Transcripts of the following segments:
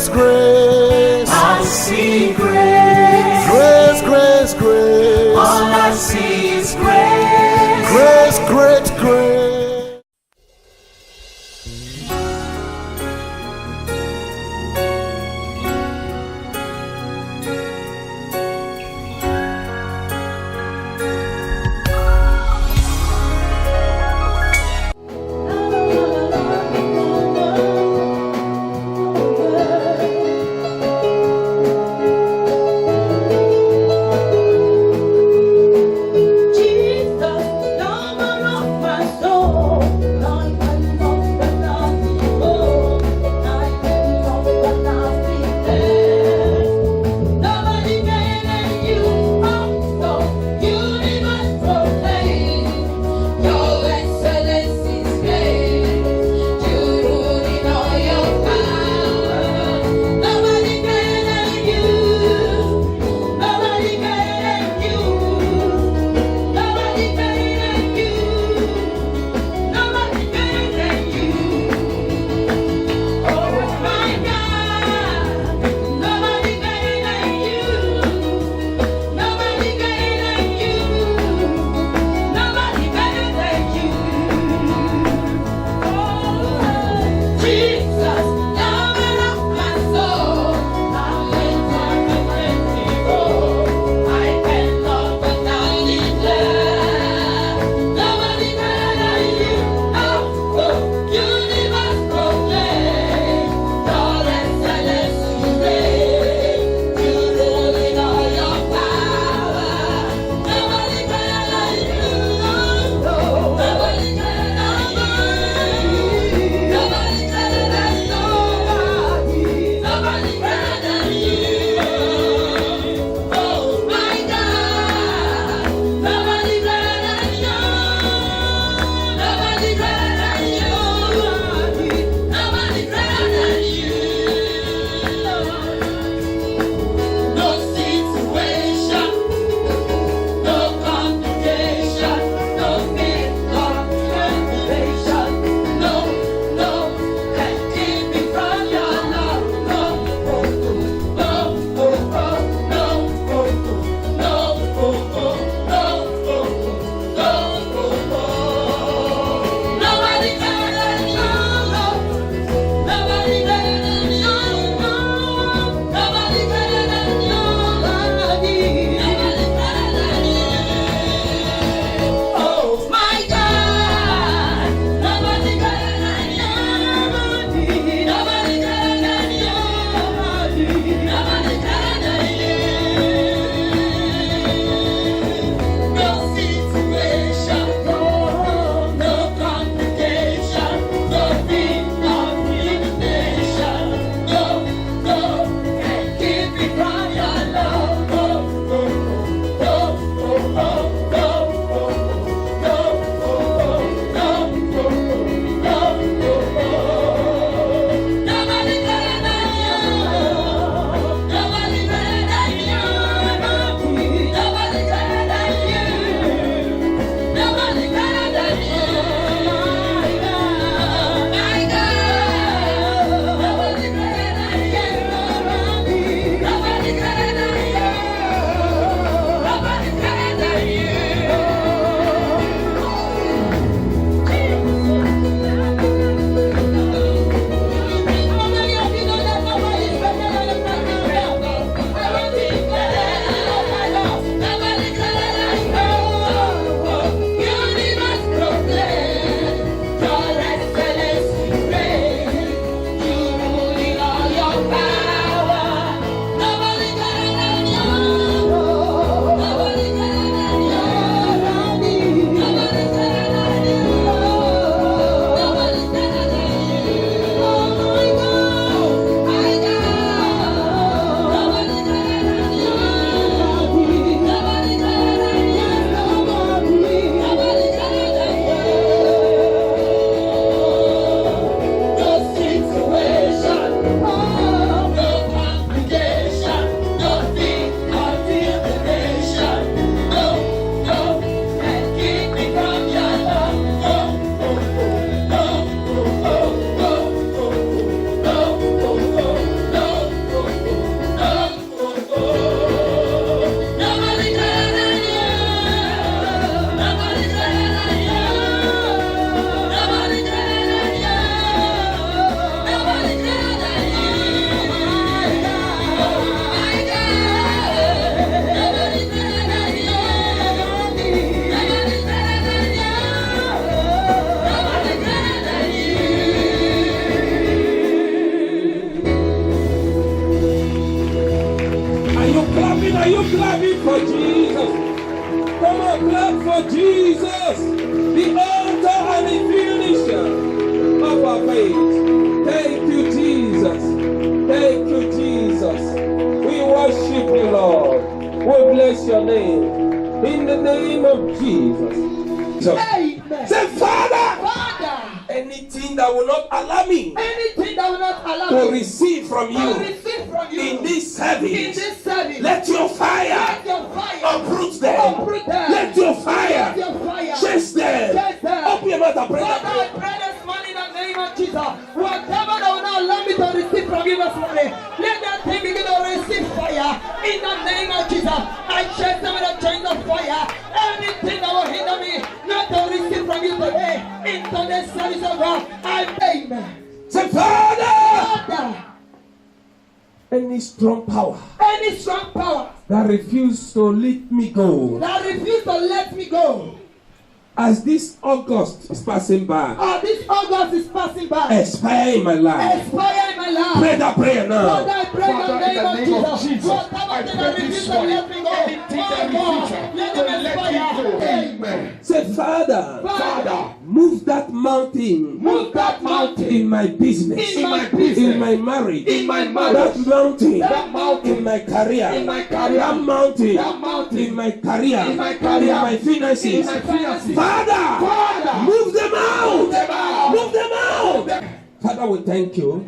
grace. I see grace. Grace, grace, grace. All I see is grace. Grace, great grace. of Jesus, the author and the finisher of our faith. Thank you, Jesus. Thank you, Jesus. We worship you, Lord. We bless your name. In the name of Jesus. Amen. Say, Father, Father, anything that will not allow me anything that will not allow to me receive from to you receive from you in this service, in this service, let your fire let your fire uproot them. uproot them. Let your Let fire your fire chase them. chase them. Open your mouth and pray that Father, I prayer. pray this morning in the name of Jesus. Whatever that will not allow me to receive from you this morning, let that thing begin to receive fire in the name of Jesus. I chase them with a chain of fire. Anything that will hinder me not to receive from you today, in today's service of God, I amen. Say, Father, Father, any strong power any strong power that refuses to let me go that refuse to let me go, as this August is passing by, this August is passing by, expire in my life. expire in my life. Pray that prayer now. Father, I pray Father, in the name of Jesus. Whatever I thing pray that this refuse to morning, let me go, anything that oh God, refuses let to them let expire. me go. Amen. Say, Father, Father, move that mountain move that mountain in my business, in my in business, my marriage, in my that marriage, mountain, that mountain in my career, in my career, that mountain, that mountain in my career, in my career, in my finances. in my finances. Father, Father, move them out. move them out. Move them out. Father, we thank you.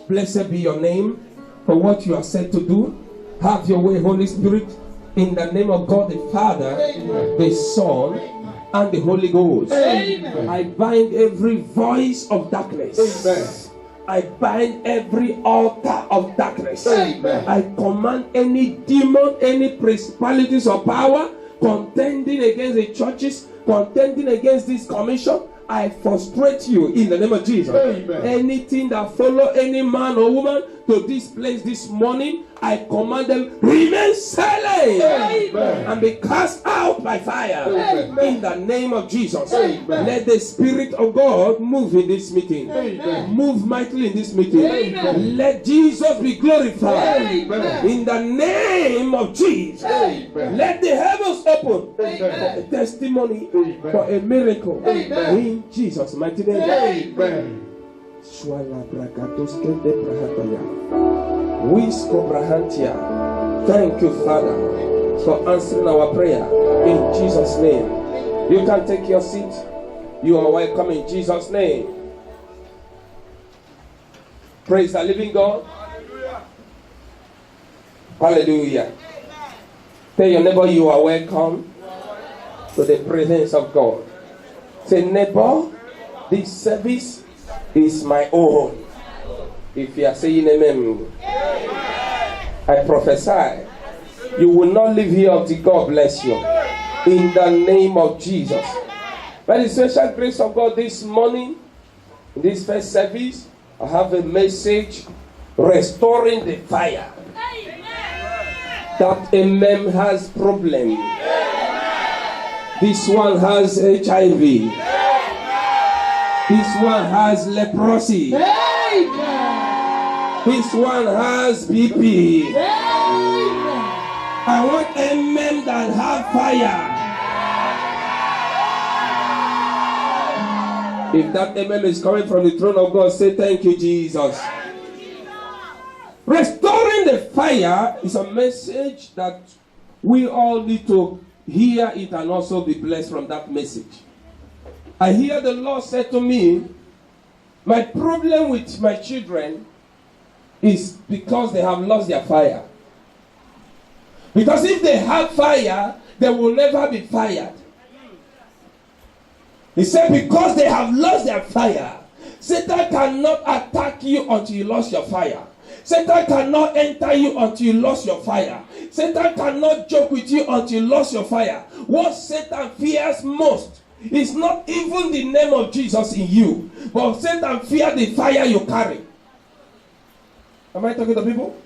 Blessed be your name for what you are said to do. Have your way, Holy Spirit, in the name of God the Father, the Son, and the Holy Ghost. Amen. I bind every voice of darkness. Amen. I bind every altar of darkness. Amen. I command any demon, any principalities or power contending against the churches, contending against this commission. I frustrate you in the name of Jesus. Amen. Anything that follow any man or woman to this place this morning, I command them remain silent Amen. and be cast out by fire. Amen. In the name of Jesus. Amen. Let the Spirit of God move in this meeting. Amen. Move mightily in this meeting. Amen. Let Jesus be glorified. Amen. In the name of Jesus. Amen. Let the heavens open Amen. for a testimony, Amen. for a miracle. Amen. In Jesus' mighty name. Amen. Swala bragadoske de brahataya. Wisko brahantia. Thank you, Father, for answering our prayer in Jesus' name. You can take your seat. You are welcome in Jesus' name. Praise the living God. Hallelujah. Tell your neighbor you are welcome to the presence of God. Say, neighbor, this service is my own. If you are saying amen, I prophesy you will not leave here until God bless you. In the name of Jesus. By the special grace of God this morning, in this first service, I have a message restoring the fire. That a man has problem. This one has HIV. This one has leprosy. This one has BP. I want a man that have fire. If that amen is coming from the throne of God, say thank you, Jesus. Restoring the fire is a message that we all need to hear it and also be blessed from that message. I hear the Lord say to me, my problem with my children is because they have lost their fire. Because if they have fire, they will never be fired. He said because they have lost their fire, Satan cannot attack you until you lost your fire. Satan cannot enter you until you lost your fire. Satan cannot joke with you until you lost your fire. What Satan fears most is not even the name of Jesus in you, but Satan fears the fire you carry. Am I talking to people?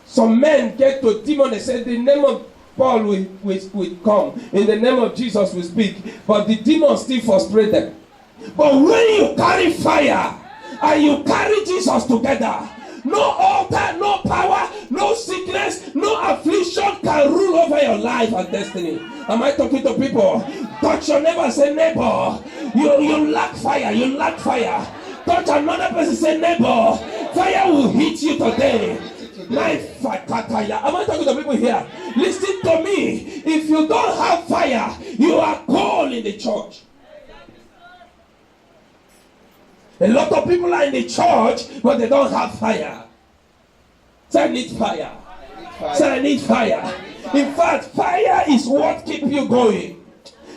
Some men get to demon and say the name of Paul will come. In the name of Jesus will speak. But the demons still frustrate them. But when you carry fire and you carry Jesus together, No altar, no power, no sickness, no affliction can rule over your life and destiny. Am I talking to people? Touch your neighbor, say neighbor, you lack fire, you lack fire. Touch another person, say neighbor, fire will hit you today. Am I talking to people here? Listen to me. If you don't have fire, you are cold in the church. A lot of people are in the church, but they don't have fire. Say I need fire. Say I need fire. In fact, fire is what keeps you going.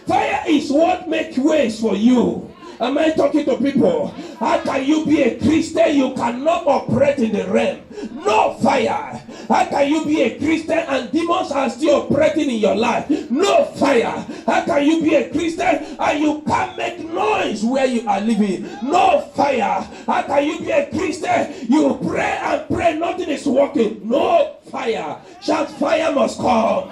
Fire is what makes ways for you. Am I talking to people? How can you be a Christian? You cannot operate in the realm. No fire. How can you be a Christian and demons are still operating in your life? No fire. How can you be a Christian and you can't make noise where you are living? No fire. How can you be a Christian? You pray and pray, nothing is working. No fire. Shout, fire must come.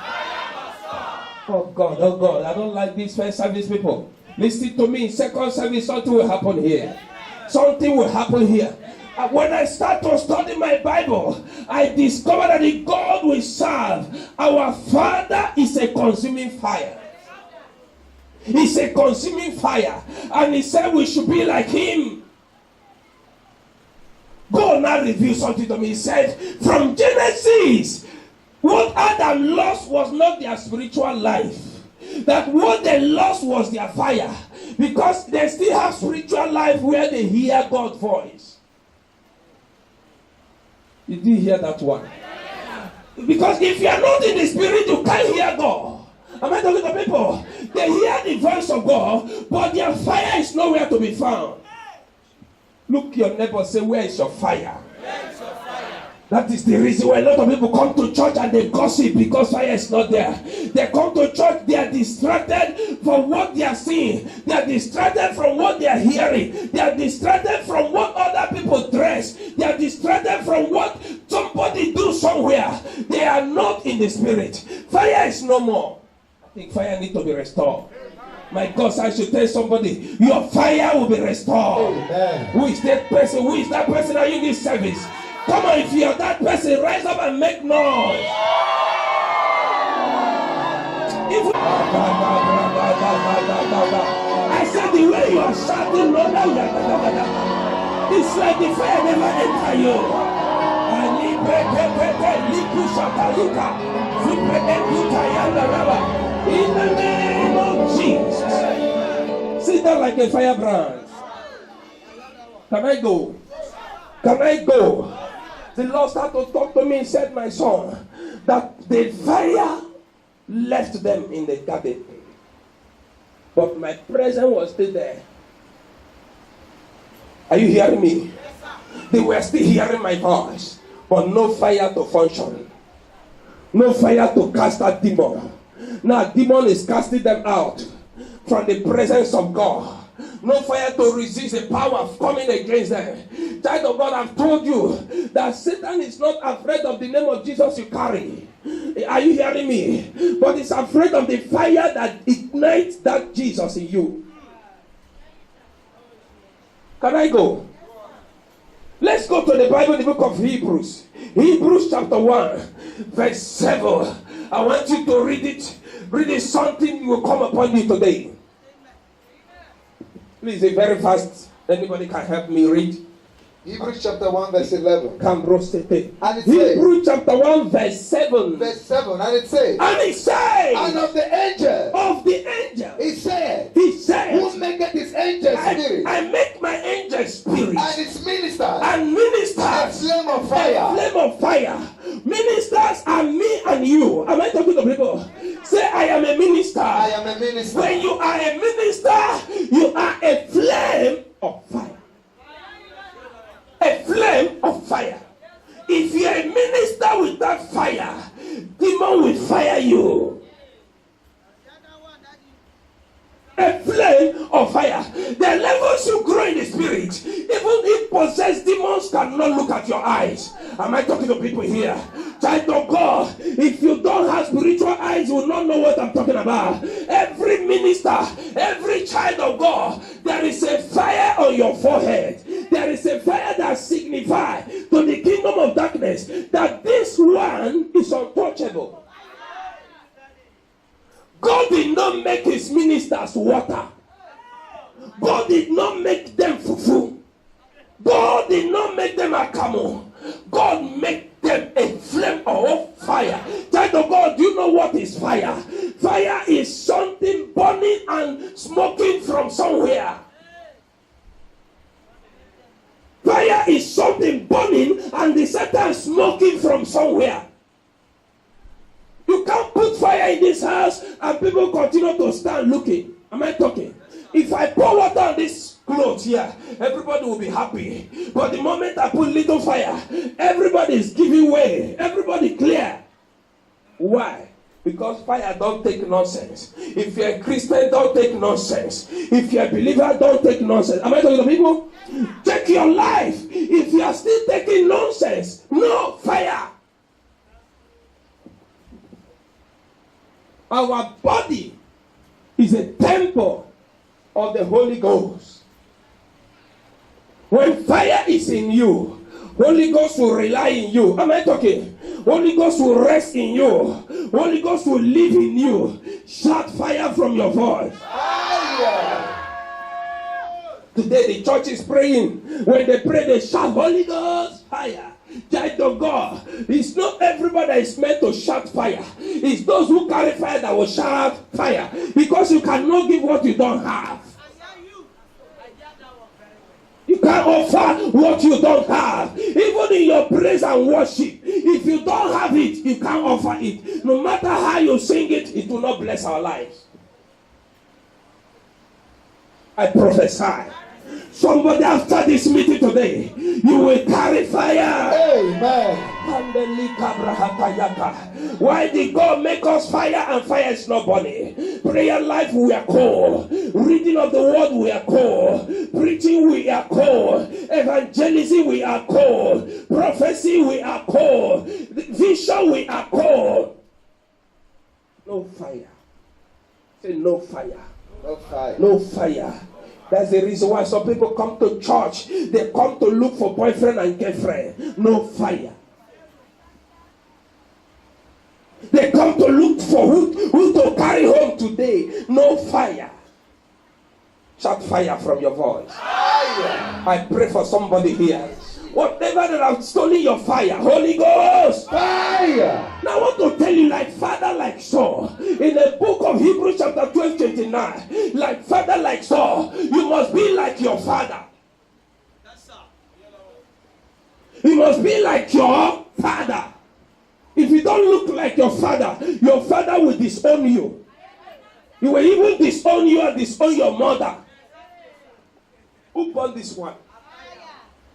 Oh God, I don't like these first service people. Listen to me, second service, something will happen here. Something will happen here. When I start to study my Bible, I discover that the God we serve, our Father, is a consuming fire. He's a consuming fire. And he said we should be like him. God now revealed something to me. He said, from Genesis, what Adam lost was not their spiritual life. That what they lost was their fire, because they still have spiritual life where they hear God's voice. Did you hear that one? Because if you are not in the spirit, you can't hear God. Am I talking to people? They hear the voice of God, but their fire is nowhere to be found. Look your neighbor, say, where is your fire? That is the reason why a lot of people come to church and they gossip because fire is not there. They come to church, they are distracted from what they are seeing. They are distracted from what they are hearing. They are distracted from what other people dress. They are distracted from what somebody do somewhere. They are not in the spirit. Fire is no more. I think fire needs to be restored. My God, I should tell somebody, your fire will be restored. Amen. Who is that person? Who is that person? Are you in this service? Come on, if you're that person, rise up and make noise. I said the way you are shouting, it's like the fire never enter you. In the name of Jesus. Sit down like a firebrand. Can I go? Can I go? The Lord started to talk to me and said, my son, that the fire left them in the garden. But my presence was still there. Are you hearing me? They were still hearing my voice, but no fire to function. No fire to cast that demon. Now demon is casting them out from the presence of God. No fire to resist the power of coming against them. Child of God, I've told you that Satan is not afraid of the name of Jesus you carry. Are you hearing me? But he's afraid of the fire that ignites that Jesus in you. Can I go? Let's go to the Bible, the book of Hebrews. Hebrews chapter 1, verse 7. I want you to read it. Read it, something will come upon you today. Please, very fast. Anybody can help me read? Hebrews chapter 1 verse 11. And Hebrews chapter 1 verse 7. Verse 7. And it says. And it says. And of the angel. Of the angel. He said. He said. Who maketh his angel spirit. I make my angel spirit. And its ministers. And ministers. A flame of fire. A flame of fire. Ministers are me and you. Am I talking to people? Say, I am a minister. I am a minister. When you are a minister, you are a flame of fire. A flame of fire. If you're a minister without fire, demon will fire you. A flame of fire. The levels you grow in the spirit, even if possessed demons cannot look at your eyes. Am I talking to people here? Child of God, if you don't have spiritual eyes, you will not know what I'm talking about. Every minister, every child of God, there is a fire on your forehead. There is a fire that signifies to the kingdom awareness that this one is untouchable. God did not make his ministers water. God did not make them fufu. God did not make them a camel. God made them a flame of fire. Child of God, do you know what is fire? Fire is something burning and smoking from somewhere. Fire is something burning and the Satan smoking from somewhere. You can't put fire in this house and people continue to stand looking. Am I talking? If I pour water on this clothes here, everybody will be happy. But the moment I put little fire, everybody is giving way. Everybody clear. Why? Because fire don't take nonsense. If you're a Christian, don't take nonsense. If you're a believer, don't take nonsense. Am I talking to people? Check your life. If you are still taking nonsense, no fire. Our body is a temple of the Holy Ghost. When fire is in you, Holy Ghost will rely in you. Am I talking? Holy Ghost will rest in you. Holy Ghost will live in you. Shout fire from your voice. Fire. Today the church is praying. When they pray, they shout Holy Ghost, fire. Child of God, it's not everybody that is meant to shout fire. It's those who carry fire that will shout fire. Because you cannot give what you don't have. You can't offer what you don't have. Even in your praise and worship, if you don't have it, you can't offer it. No matter how you sing it, it will not bless our lives. I prophesy. Somebody after this meeting today, you will carry fire. Amen. Why did God make us fire and fire is not burning? Prayer life we are called. Reading of the word we are called. Preaching we are called. Evangelism we are called. Prophecy we are called. Vision we are called. No fire. Say no fire. No fire. No fire. That's the reason why some people come to church. They come to look for boyfriend and girlfriend. No fire. They come to look for who to carry home today. No fire. Shout fire from your voice. Fire. I pray for somebody here. Whatever that have stolen your fire, Holy Ghost, Fire. Now I want to tell you, like father, like son. In the book of Hebrews chapter 12:29, like father, like son, you must be like your father. You must be like your father. If you don't look like your father will disown you. He will even disown you and disown your mother. Who born this one?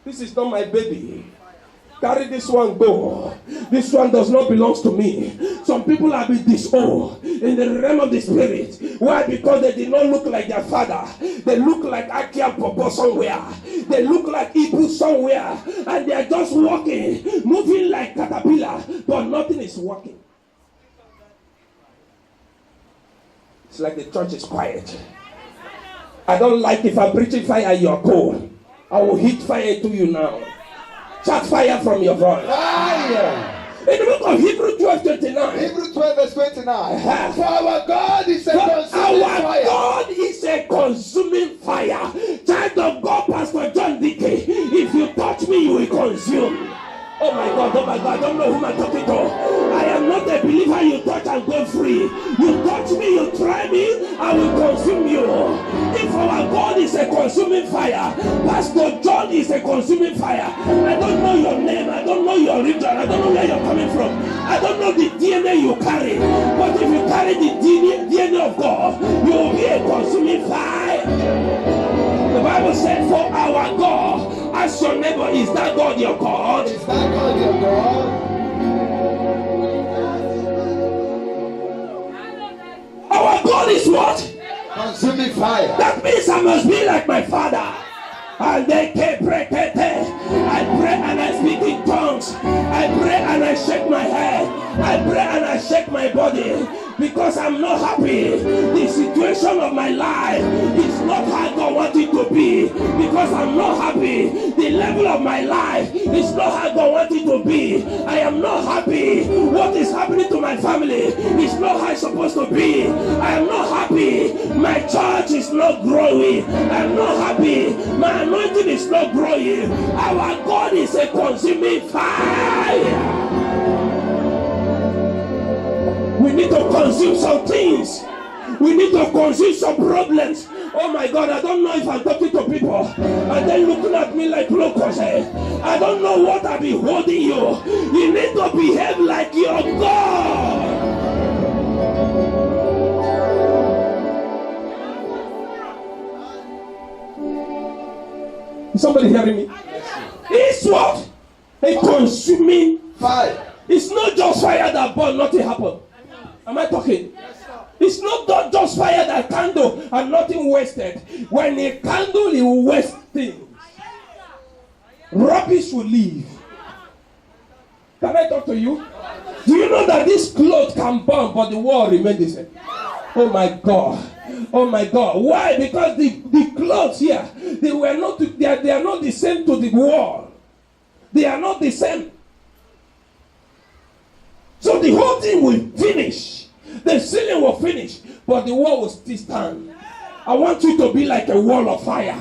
This is not my baby. Carry this one, go. This one does not belong to me. Some people have been disowned in the realm of the spirit. Why? Because they did not look like their father. They look like Akia Popo somewhere. They look like Ibu somewhere. And they are just walking, moving like caterpillar, but nothing is working. It's like the church is quiet. I don't like if I'm preaching fire and you're cold. I will hit fire into you now. Shout fire from your voice. Fire. In the book of Hebrews 12:29. Hebrews 12 verse 29. Uh-huh. For our God is a consuming Our fire. God is a consuming fire. Child of God, Pastor John Dickey, if you touch me, you will consume. Oh my God, I don't know whom I'm talking to. I am not a believer you touch and go free. You touch me, you try me, I will consume you. If our God is a consuming fire, Pastor John is a consuming fire. I don't know your name, I don't know your region, I don't know where you're coming from. I don't know the DNA you carry. But if you carry the DNA of God, you will be a consuming fire. The Bible said, for our God, ask your neighbor, is that God your God? Is that God your God? Our God is what? Consuming fire. That means I must be like my father. And they I pray and I speak in tongues. I pray and I shake my head. I pray and I shake my body. Because I'm not happy. The situation of my life is not how God wants want it to be, because I'm not happy. The level of my life is not how God wants it to be. I am not happy. What is happening to my family is not how it's supposed to be. I am not happy. My church is not growing. I am not happy. My anointing is not growing. Our God is a consuming fire. We need to consume some things. We need to consume some problems. Oh my God, I don't know if I'm talking to people and they're looking at me like locusts. I don't know what I've been holding you. You need to behave like your God. Is somebody hearing me? It's what? A consuming Fire. It's not just fire that burn, nothing happen. Am I talking? It's not just fire that candle and nothing wasted. When a candle will waste things, rubbish will leave. Can I talk to you? Do you know that this cloth can burn but the wall remains the same? Oh my God. Oh my God. Why? Because the clothes here, they are not the same to the wall. They are not the same. So the whole thing will finish. The ceiling will finish, but the wall will still stand. I want you to be like a wall of fire.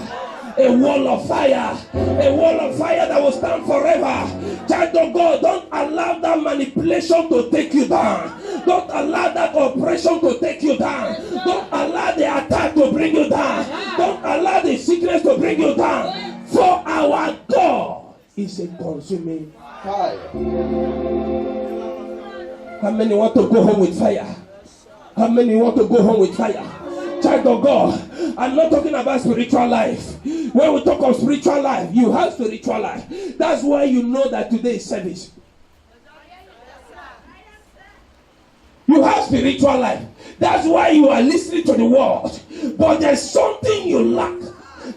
A wall of fire. A wall of fire that will stand forever. Child of God, don't allow that manipulation to take you down. Don't allow that oppression to take you down. Don't allow the attack to bring you down. Don't allow the sickness to bring you down. For our God is a consuming Fire. How many want to go home with fire? How many want to go home with fire? Child of God, I'm not talking about spiritual life. When we talk of spiritual life, you have spiritual life. That's why you know that today is service. You have spiritual life. That's why you are listening to the word. But there's something you lack.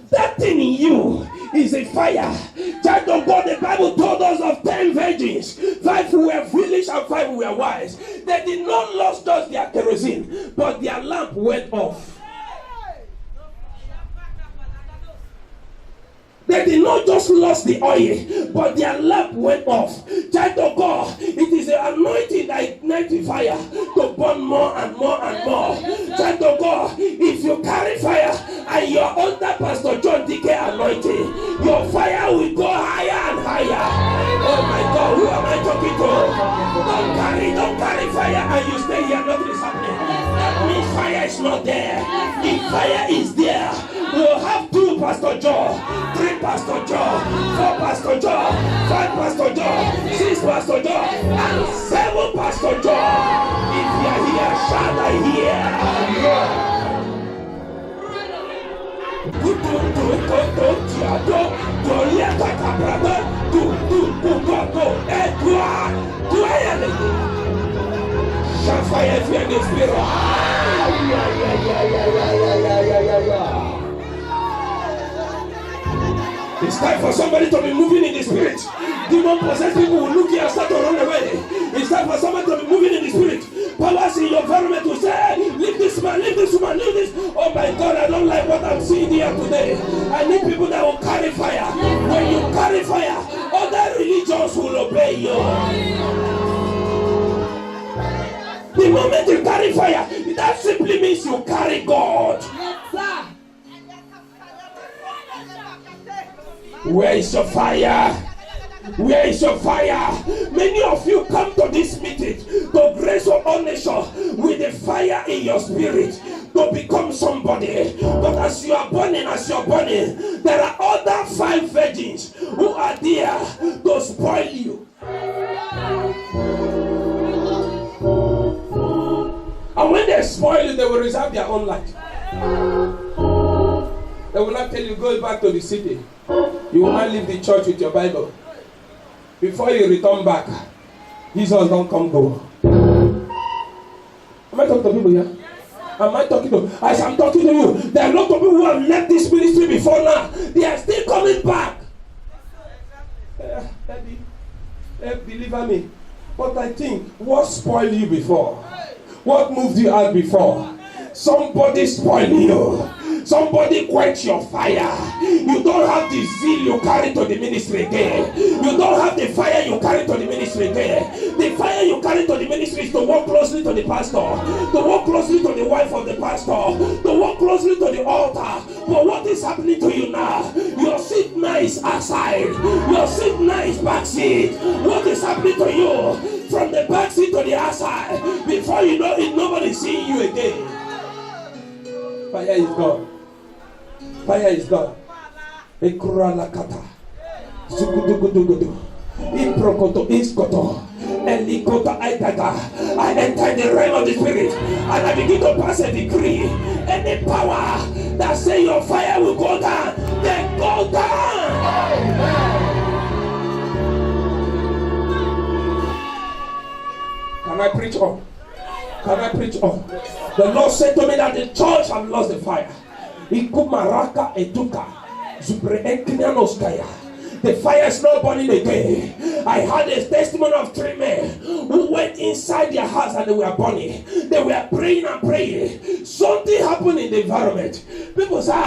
That thing in you is a fire. Child of God, the Bible told us of 10 virgins. 5 were foolish and 5 were wise. They did not lose just their kerosene, but their lamp went off. They did not just lose the oil, but their lamp went off. Child of God, it is the anointing that ignites the fire to burn more and more and more. Child of God, if you carry fire and you're under Pastor John D.K. anointing, your fire will go higher and higher. Oh my God, who am I talking to? Don't carry fire and you stay here, nothing is happening. That means fire is not there. If fire is there, we'll have 2 Pastor John, 3 Pastor John, 4 Pastor John, 5 Pastor John, 6 Pastor John, and 7 Pastor John. If you are here, shout I hear. Shout fire if you are in the spirit. It's time for somebody to be moving in the spirit. Demon-possessed people will look here and start to run away. It's time for somebody to be moving in the spirit. Powers in your environment to say, leave this man, leave this woman, leave this. Oh my God, I don't like what I'm seeing here today. I need people that will carry fire. When you carry fire, other religions will obey you. The moment you carry fire, that simply means you carry God. Yes, sir. Where is your fire? Where is your fire? Many of you come to this meeting to grace your own nation with the fire in your spirit to become somebody. But as you are burning, there are other 5 virgins who are there to spoil you. And when they spoil you, they will reserve their own life. They will not tell you, go back to the city. You will not leave the church with your Bible. Before you return back, Jesus don't come go. Am I talking to people here? Am I talking to? As I'm talking to you, there are a lot of people who have left this ministry before now. They are still coming back. Daddy, deliver me. But I think, what spoiled you before? What moved you out before? Somebody spoiled you. Somebody quench your fire. You don't have the zeal you carry to the ministry again. You don't have the fire you carry to the ministry again. The fire you carry to the ministry is to walk closely to the pastor, to walk closely to the wife of the pastor, to walk closely to the altar. But what is happening to you now? Your seat now is aside. Your seat now is back seat. What is happening to you? From the back seat to the outside. Before you know it, nobody's seeing you again. Fire is gone. Fire is gone. Ekuralakata. Zugudugudugudu. Iprokoto iskoto. Elikota aitata. I enter the realm of the spirit and I begin to pass a decree. Any power that say your fire will go down, then go down. Can I preach on? Can I preach on? The Lord said to me that the church have lost the fire. Ikumaraka etuka. Zupre enkinianoskaya. The fire is not burning again. I had a testimony of 3 men who went inside their house and they were burning. They were praying and praying. Something happened in the environment. People say,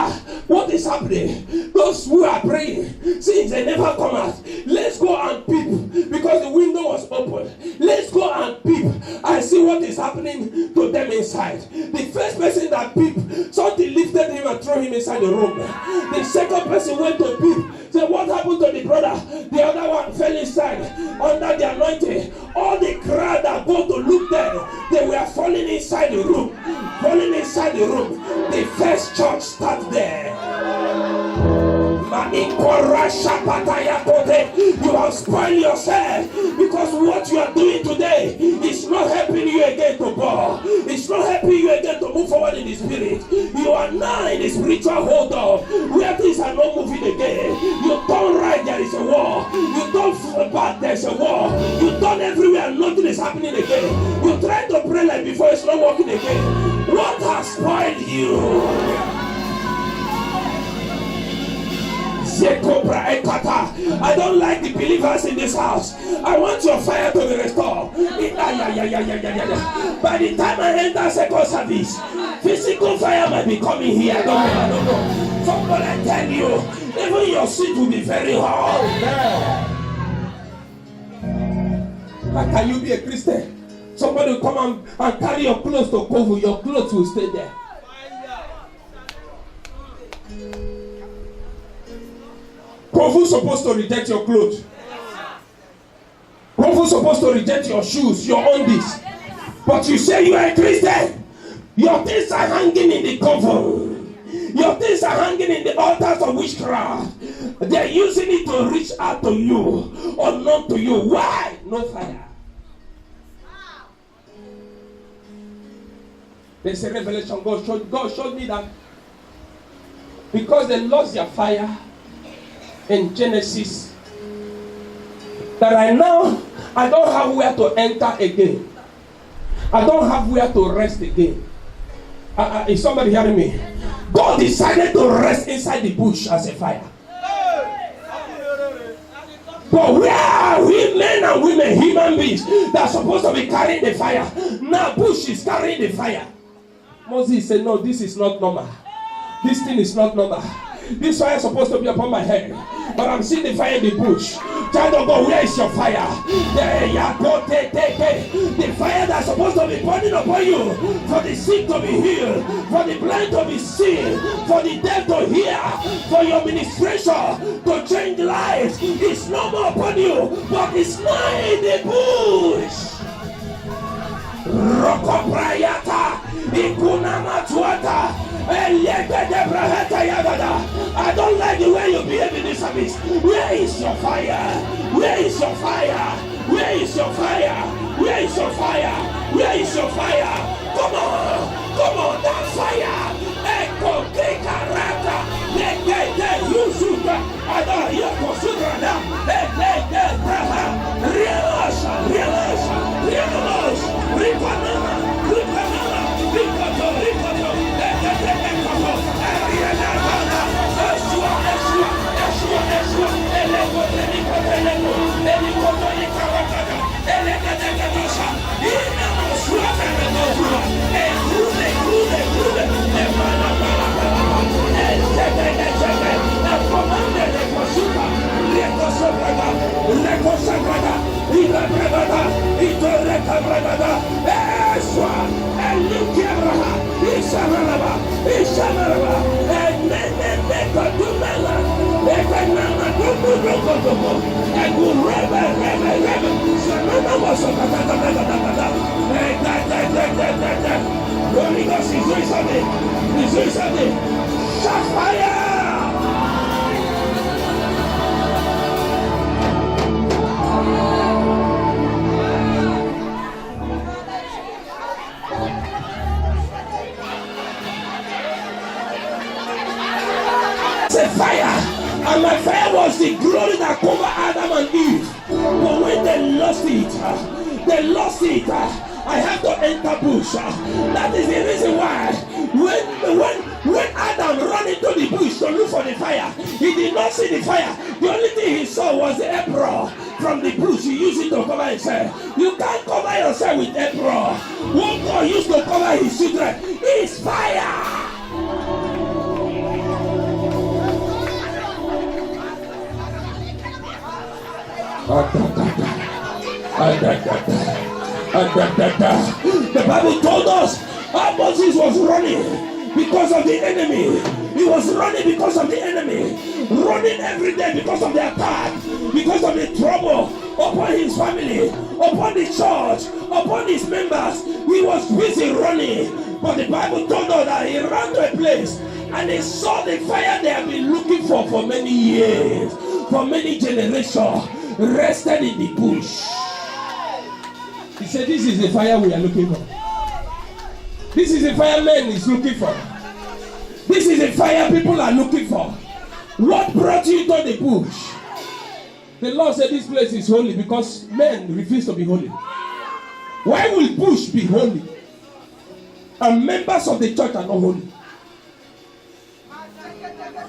what is happening? Those who are praying, since they never come out, let's go and peep, because the window was open. Let's go and peep and see what is happening to them inside. The first person that peeped, something lifted him and threw him inside the room. The second person went to peep, said, what happened to the brother? The other one fell inside under the anointing. All the crowd that go to look there, they were falling inside the room. Falling inside the room. The first church started there. You have spoiled yourself, because what you are doing today is not helping you again to go. It's not helping you again to move forward in the spirit. You are now in the spiritual hold up where things are not moving again. You turn right, there is a war. You turn back, there's a war. You turn everywhere, nothing is happening again. You try to pray like before, it's not working again. What has spoiled you? I don't like the believers in this house. I want your fire to be restored. By the time I enter second service, physical fire might be coming here. I don't know. Somebody tell you, even your seat will be very hot. How can you be a Christian? Somebody will come and carry your clothes to cover. Your clothes will stay there. Who's supposed to reject your clothes? Who's supposed to reject your shoes, your undies? But you say you are a Christian. Your things are hanging in the coven. Your things are hanging in the altars of witchcraft. They are using it to reach out to you or not to you. Why? No fire. There's a revelation. God showed me that because they lost their fire in Genesis, that I don't have where to enter again. I don't have where to rest again. Is somebody hearing me? God decided to rest inside the bush as a fire. But where are we, men and women, human beings, that are supposed to be carrying the fire? Now bush is carrying the fire. Moses said, no, this is not normal. This thing is not normal. This fire is supposed to be upon my head, but I'm seeing the fire in the bush. Child of God, where is your fire? The fire that's supposed to be burning upon you, for the sick to be healed, for the blind to be seen, for the deaf to hear, for your ministration to change lives. It's no more upon you, but it's not in the bush. Rokoprayata, Ikunamatuata, I don't like the way you behave in this service. Where is your fire? Where is your fire? Where is your fire? Where is your fire? Where is your fire? Come on, that fire. Echo, Kekarata, Lekete, Yusuka, Ada, Yakosugrada, Lekete, Braha, Rialasha, Ripanama, Rikoto, bragada, Eswa, Elukiabraha, Ishamaraba, Ishamaraba, Enene Kadumela, Ekanama Dumu, Egurebe, Sanana was a Holy Ghost is doing something. He's doing something. Shot fire! Fire, and my fire was the glory that covered Adam and Eve. But when they lost it, I have to enter bush. That is the reason why when Adam ran into the bush to look for the fire, he did not see the fire. The only thing he saw was the apron from the bush. He used it to cover himself. You can't cover yourself with apron. What God used to cover his children is fire. The Bible told us how Moses was running because of the enemy. He was running because of the enemy, running every day because of the attack, because of the trouble upon his family, upon the church, upon his members. He was busy running, but the Bible told us that he ran to a place and he saw the fire they have been looking for many years, for many generations, rested in the bush. He said, this is the fire we are looking for. This is the fire man is looking for. This is the fire people are looking for. What brought you to the bush? The Lord said this place is holy because men refuse to be holy. Why will bush be holy? And members of the church are not holy.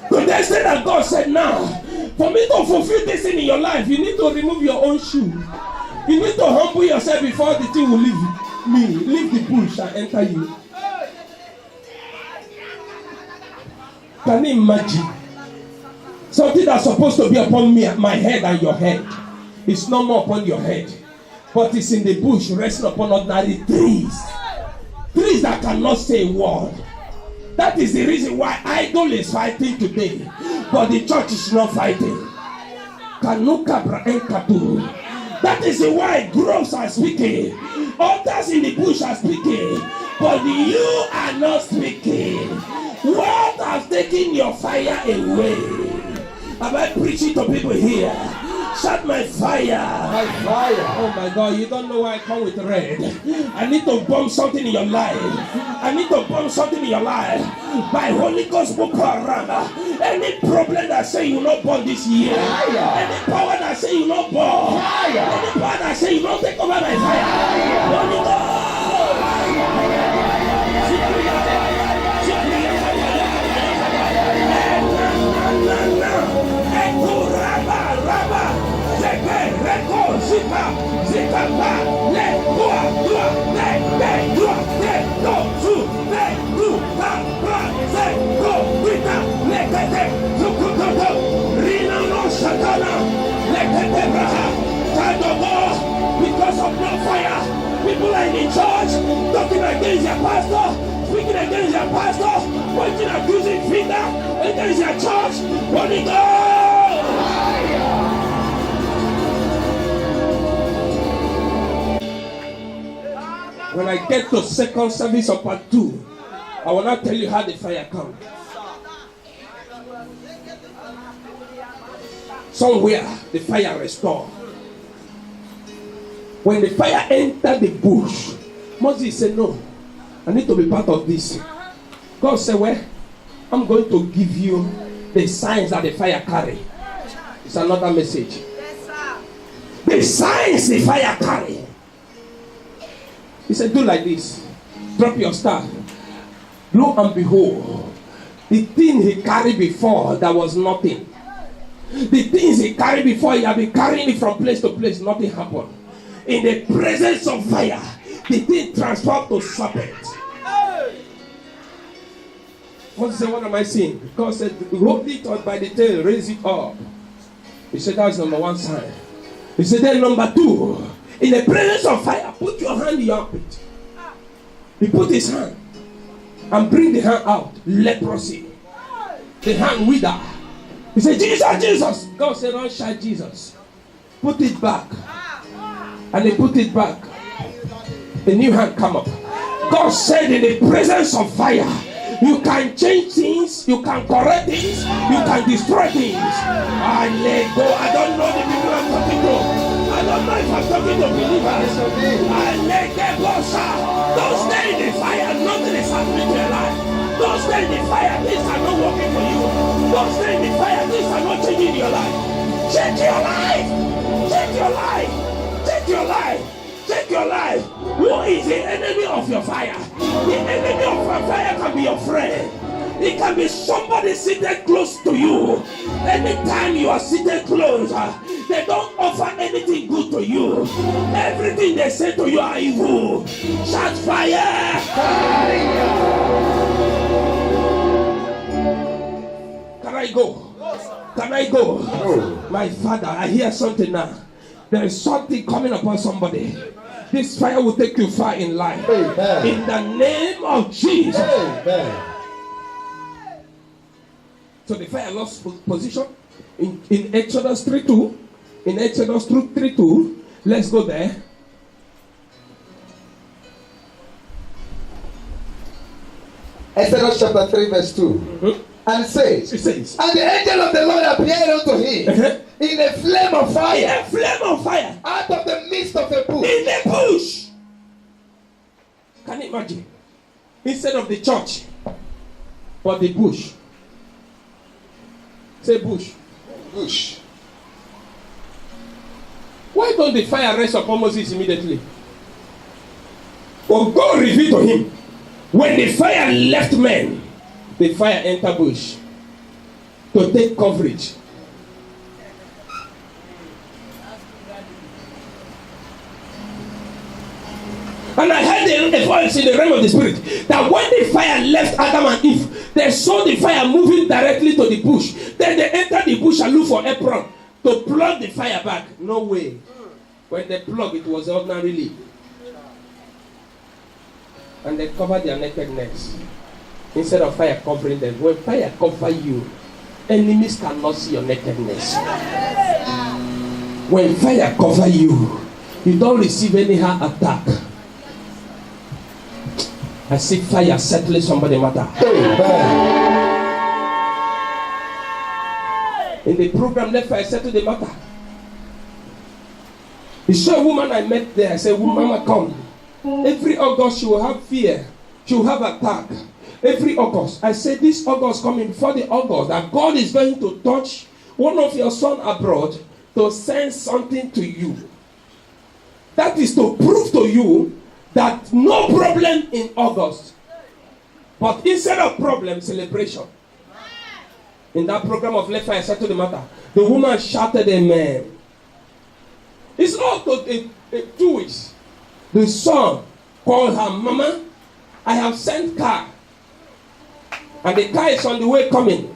To the extent that God said, now, for me to fulfill this thing in your life, you need to remove your own shoe. You need to humble yourself before the thing will leave the bush and enter you. Can you imagine? Something that's supposed to be upon me, my head and your head. It's no more upon your head. But it's in the bush, resting upon ordinary trees. Trees that cannot say a word. That is the reason why idol is fighting today. But the church is not fighting. That is why groves are speaking. Others in the bush are speaking. But you are not speaking. What has taken your fire away? Am I preaching to people here? Shut my fire. My fire. Oh my God, you don't know why I come with red. I need to bomb something in your life. I need to bomb something in your life. By Holy Ghost Boko Haram. Any problem that say you not born this year. Any power that say you not born. Any power that say you not take over my fire. Holy Ghost. Because of no fire, people are in the church talking against their pastor, speaking against their pastor, pointing accusing finger against their church. Holy Ghost! When I get to second service of part 2, I will not tell you how the fire comes. Somewhere the fire restored. When the fire entered the bush, Moses said, no, I need to be part of this. God said, well, I'm going to give you the signs that the fire carry. It's another message. The signs the fire carry. He said, do like this. Drop your staff. Lo and behold, the thing he carried before, there was nothing. The things he carried before, he had been carrying it from place to place, nothing happened. In the presence of fire, the thing transformed to serpent. What am I saying? God said, hold it up by the tail, raise it up. He said, that's number one sign. He said, then number 2, In the presence of fire, put your hand in your armpit. He put his hand and bring the hand out. Leprosy. The hand wither. He said, Jesus, Jesus. God said, don't shout Jesus. Put it back. And he put it back. A new hand come up. God said, in the presence of fire, you can change things, you can correct things, you can destroy things. I let go. I don't know the people I'm talking to. I don't know if I'm talking to believers. I let go, sir. Don't stay in the fire. Nothing is happening to your life. Don't stay in the fire. Things are not working for you. Don't stay in the fire. Things are not changing your life. Change your life. Change your life. Change your life. Take your life. Who is the enemy of your fire? The enemy of your fire can be your friend. It can be somebody seated close to you. Anytime you are seated close, they don't offer anything good to you. Everything they say to you are evil. Shout fire! Can I go? Can I go? My Father, I hear something now. There is something coming upon somebody. This fire will take you far in life. Amen. In the name of Jesus. Amen. So the fire lost position in Exodus 3:2. In Exodus 3:2, let's go there. Exodus chapter 3 verse 2. Mm-hmm. And it says, and the angel of the Lord appeared unto him in a flame of fire. In a flame of fire. Out of the midst of the bush. In the bush. Can you imagine? Instead of the church, but the bush. Say bush. Bush. Why don't the fire rest upon Moses immediately? Well, God revealed to him. When the fire left men, the fire entered bush to take coverage. And I heard a voice in the realm of the spirit that when the fire left Adam and Eve, they saw the fire moving directly to the bush. Then they entered the bush and looked for apron to plug the fire back. No way. When they plugged, it was ordinary leaf. And they covered their nakedness instead of fire covering them. When fire covers you, enemies cannot see your nakedness. When fire covers you, you don't receive any heart attack. I see fire settling somebody's matter. In the program, let fire settle the matter. You saw a woman I met there. I said, Mama, come. Every August she will have fear. She will have attack. Every August. I said, this August coming before the August, that God is going to touch one of your sons abroad to send something to you. That is to prove to you that no problem in August, but instead of problem, celebration. In that program of Let Fire Settle the Matter, the woman shouted amen. It's not 2 weeks. The son called her, Mama, I have sent car. And the car is on the way coming.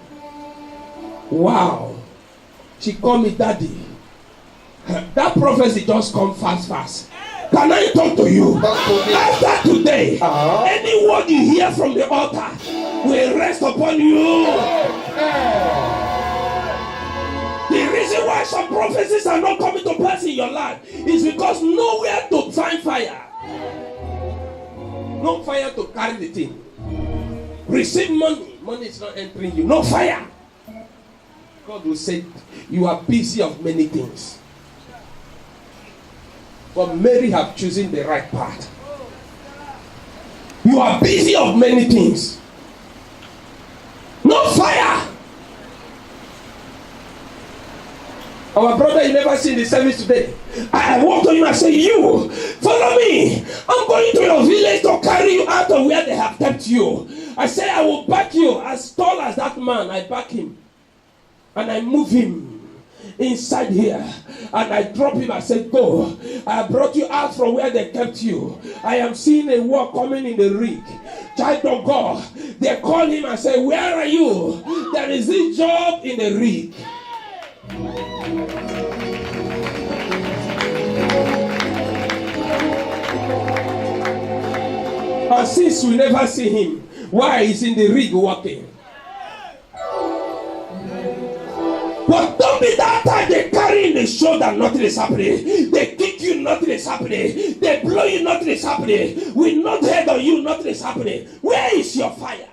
Wow. She called me daddy. That prophecy just come fast. Can I talk to you? After today, any word you hear from the altar will rest upon you. The reason why some prophecies are not coming to pass in your life is because nowhere to find fire. No fire to carry the thing. Receive money. Money is not entering you. No fire. God will say, you are busy of many things. But Mary have chosen the right path. You are busy of many things. No fire. Our brother, you never seen the service today. I walked on him and said, you, follow me. I'm going to your village to carry you out of where they have kept you. I said, I will back you as tall as that man. I back him. And I move him inside here. And I drop him. I said, go. I brought you out from where they kept you. I am seeing a war coming in the rig. Child of God. They call him and say, where are you? There is a job in the rig. But since we never see him, why is in the rig working? But don't be that time they carry in the shoulder, nothing is happening. They kick you, nothing is happening. They blow you, nothing is happening. We not head on you, nothing is happening. Where is your fire?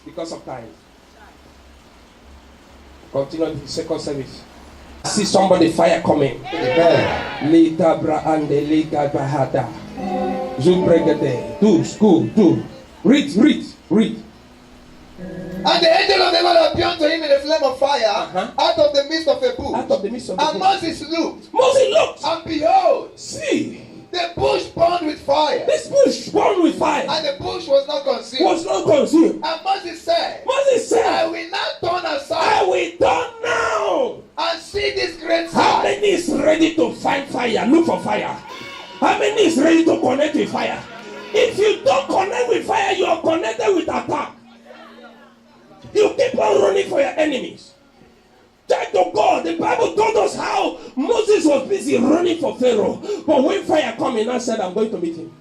Because of time. Continue the second service. See somebody fire coming. Lita bra and the Lita bahada. Zubregade. Do school. Do. Read. And the angel of the Lord appeared to him in a flame of fire out of the midst of a bush. And Moses looked. And behold, see, the bush burned with fire. This bush burned with fire. And the bush was not consumed. And Moses said, I will not turn aside. I will turn now. And see this great sight. How many is ready to find fire? Look for fire. How many is ready to connect with fire? If you don't connect with fire, you are connected with attack. You keep on running for your enemies. Child of God, the Bible told us how Moses was busy running for Pharaoh. But when fire came in, I said, I'm going to meet him.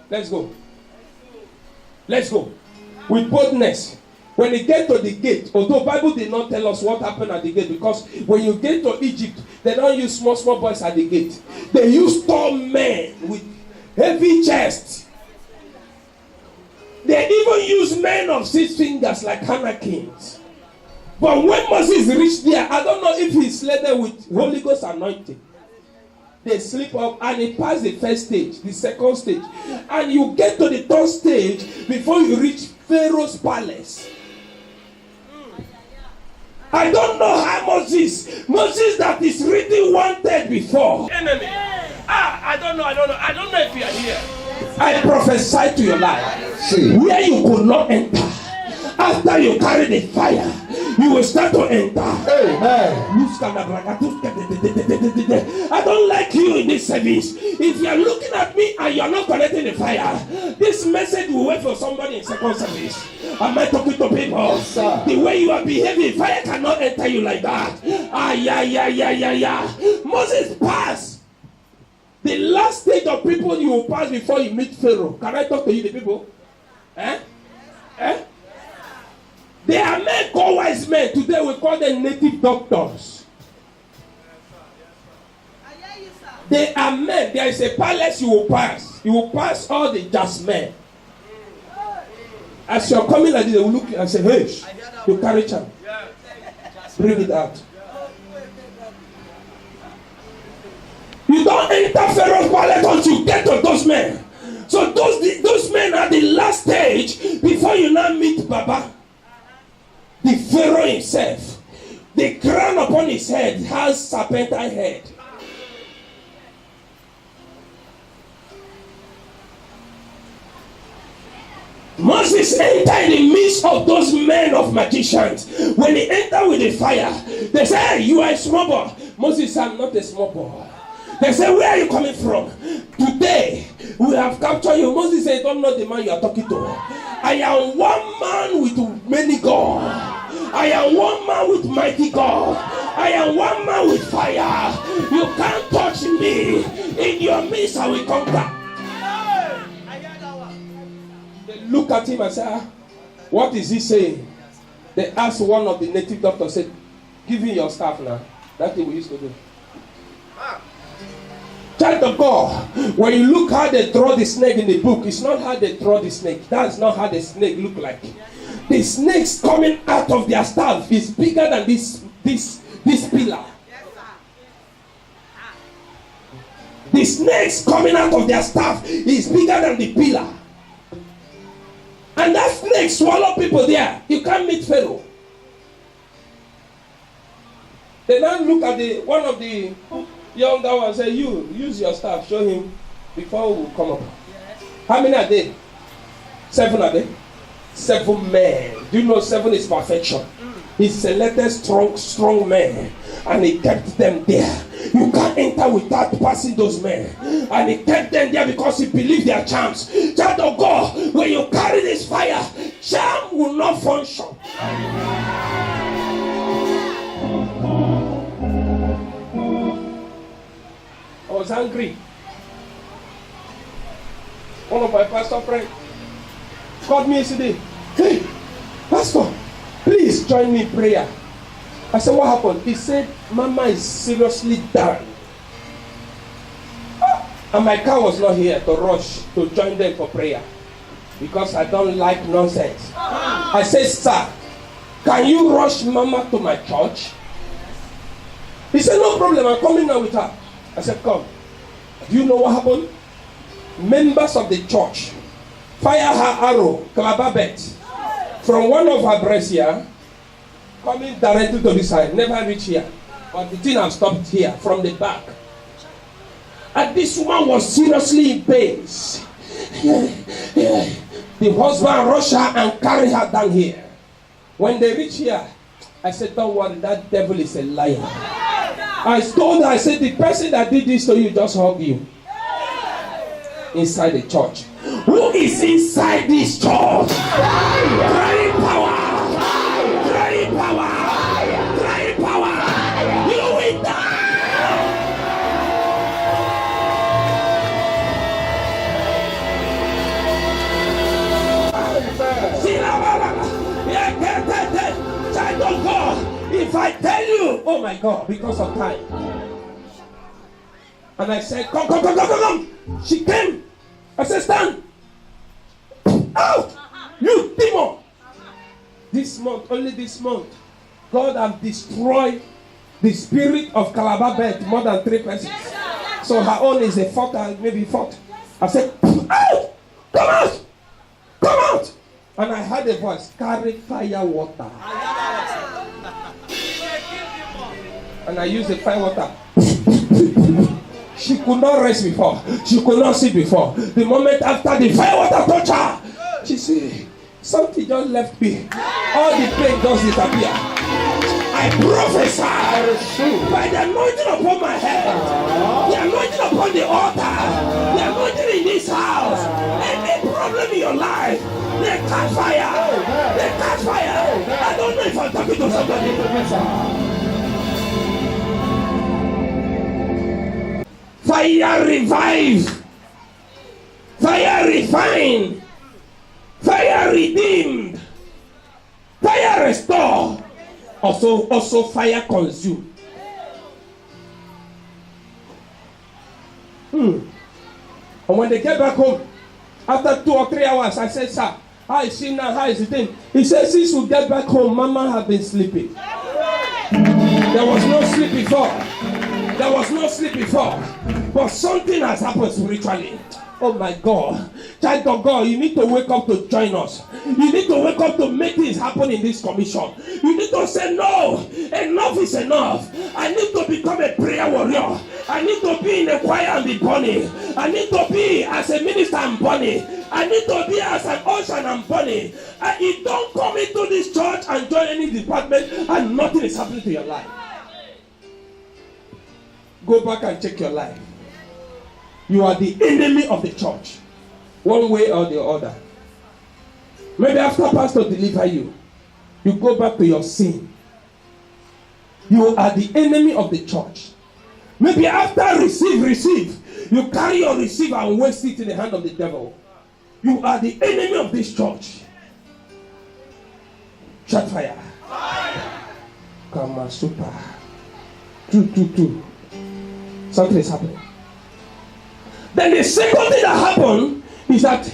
Let's go. With boldness. When they get to the gate, although the Bible did not tell us what happened at the gate, because when you get to Egypt, they don't use small boys at the gate. They use tall men with heavy chests. They even use men of 6 fingers like Hanakins. But when Moses reached there, I don't know if he's laden with Holy Ghost anointing. They slip up and he passed the first stage, the second stage. And you get to the third stage before you reach Pharaoh's palace. I don't know how Moses that is written wanted before. Enemy. I don't know. I don't know if you are here. I prophesy to your life. Where you could not enter. After you carry the fire, you will start to enter. Amen. I don't like you in this service. If you are looking at me and you are not connecting the fire, this message will wait for somebody in second service. Am I talking to people? Yes, the way you are behaving, fire cannot enter you like that. Moses passed. The last stage of people you will pass before you meet Pharaoh. Can I talk to you, the people? They are men called wise men. Today we call them native doctors. They are men. There is a palace you will pass. You will pass all the just men. As you are coming like this, they will look and say, hey, you carry charm. Bring it out. You don't enter Pharaoh's palace until you get to those men. So those men are the last stage before you now meet Baba. The Pharaoh himself. The crown upon his head has serpentine head. Moses entered in the midst of those men of magicians. When he entered with the fire, they said, hey, you are a small boy. Moses said, I'm not a small boy. They said, where are you coming from? Today, we have captured you. Moses said, I don't know the man you are talking to. I am one man with many gods. I am one man with mighty God. I am one man with fire. You can't touch me. In your midst, I will conquer. They look at him and say, what is he saying? They asked one of the native doctors, said, give me your staff now. That's what we used to do. Child of God, when you look how they draw the snake in the book, it's not how they draw the snake. That's not how the snake look like. The snakes coming out of their staff is bigger than this pillar. The snakes coming out of their staff is bigger than the pillar. And that snake swallow people there. You can't meet Pharaoh. They now look at one of the younger ones and say, you use your staff, show him before we come up. How many are they? 7 are they? 7 men. Do you know 7 is perfection? He selected strong men and he kept them there. You can't enter without passing those men. And he kept them there because he believed their charms. Child of God, when you carry this fire, charm will not function. was angry. One of my pastor friends called me yesterday. Hey, pastor, please join me in prayer. I said, what happened? He said, Mama is seriously down. And my car was not here to rush to join them for prayer because I don't like nonsense. I said, sir, can you rush Mama to my church? He said, no problem, I'm coming now with her. I said, come. Do you know what happened? Members of the church fire her arrow, Kalababet, from one of her breasts here, coming directly to this side, never reach here. But the thing has stopped here, from the back. And this woman was seriously in pain. The husband rushed her and carried her down here. When they reach here, I said, don't worry, that devil is a liar. I told her, I said, the person that did this to you just hugged you. Inside the church. Who is inside this church? Crying power! Crying power! Crying power! You will die! Child of God, if I tell you, oh my God, because of time. And I said, come. She came. I said, stand. Out! You demon! This month, only this month, God has destroyed the spirit of Kalababet more than 3 persons. So her own is a fourth, maybe fourth. I said, out! Come out! Come out! And I heard a voice, carry fire water. And I used the fire water. She could not rest before. She could not sit before. The moment after the fire water touched her, she said, something just left me. All the pain just disappear. I prophesy by the anointing upon my head, the anointing upon the altar, the anointing in this house. Any problem in your life, they catch fire. They catch fire. I don't know if I'm talking to somebody. Fire revive, fire refine, fire redeemed, fire restore, also fire consume. And when they get back home, after 2 or 3 hours, I said, sir, how is she now? How is the thing? He said, since we get back home, Mama had been sleeping. There was no sleep before. There was no sleep before. But something has happened spiritually. Oh my God. Child of God, you need to wake up to join us. You need to wake up to make things happen in this commission. You need to say, no, enough is enough. I need to become a prayer warrior. I need to be in the choir and be burning. I need to be as a minister and burning. I need to be as an usher and burning. And you don't come into this church and join any department and nothing is happening to your life. Go back and check your life. You are the enemy of the church, one way or the other. Maybe after pastor deliver you, you go back to your sin. You are the enemy of the church. Maybe after receive, you carry your receive and waste it in the hand of the devil. You are the enemy of this church. Shut fire. Kama super. 2. Something is happening. Then the second thing that happened is that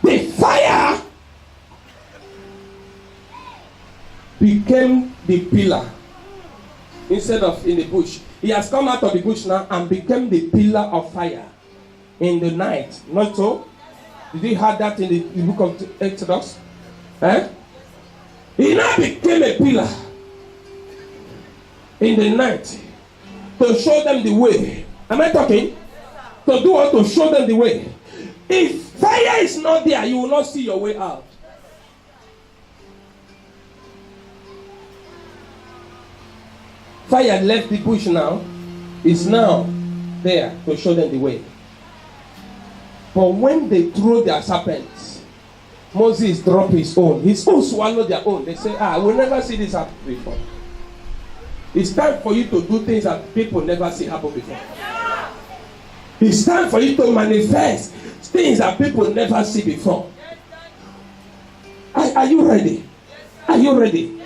the fire became the pillar instead of in the bush. He has come out of the bush now and became the pillar of fire in the night. Not so? Did you hear that in the book of Exodus? He now became a pillar in the night to show them the way. Am I talking? To do what? To show them the way. If fire is not there, you will not see your way out. Fire left the bush now. It's now there to show them the way. But when they throw their serpents, Moses dropped his own. His own swallowed their own. They say, we'll never see this happen before. It's time for you to do things that people never see happen before. It's time for you to manifest things that people never see before. Are you ready? Are you ready?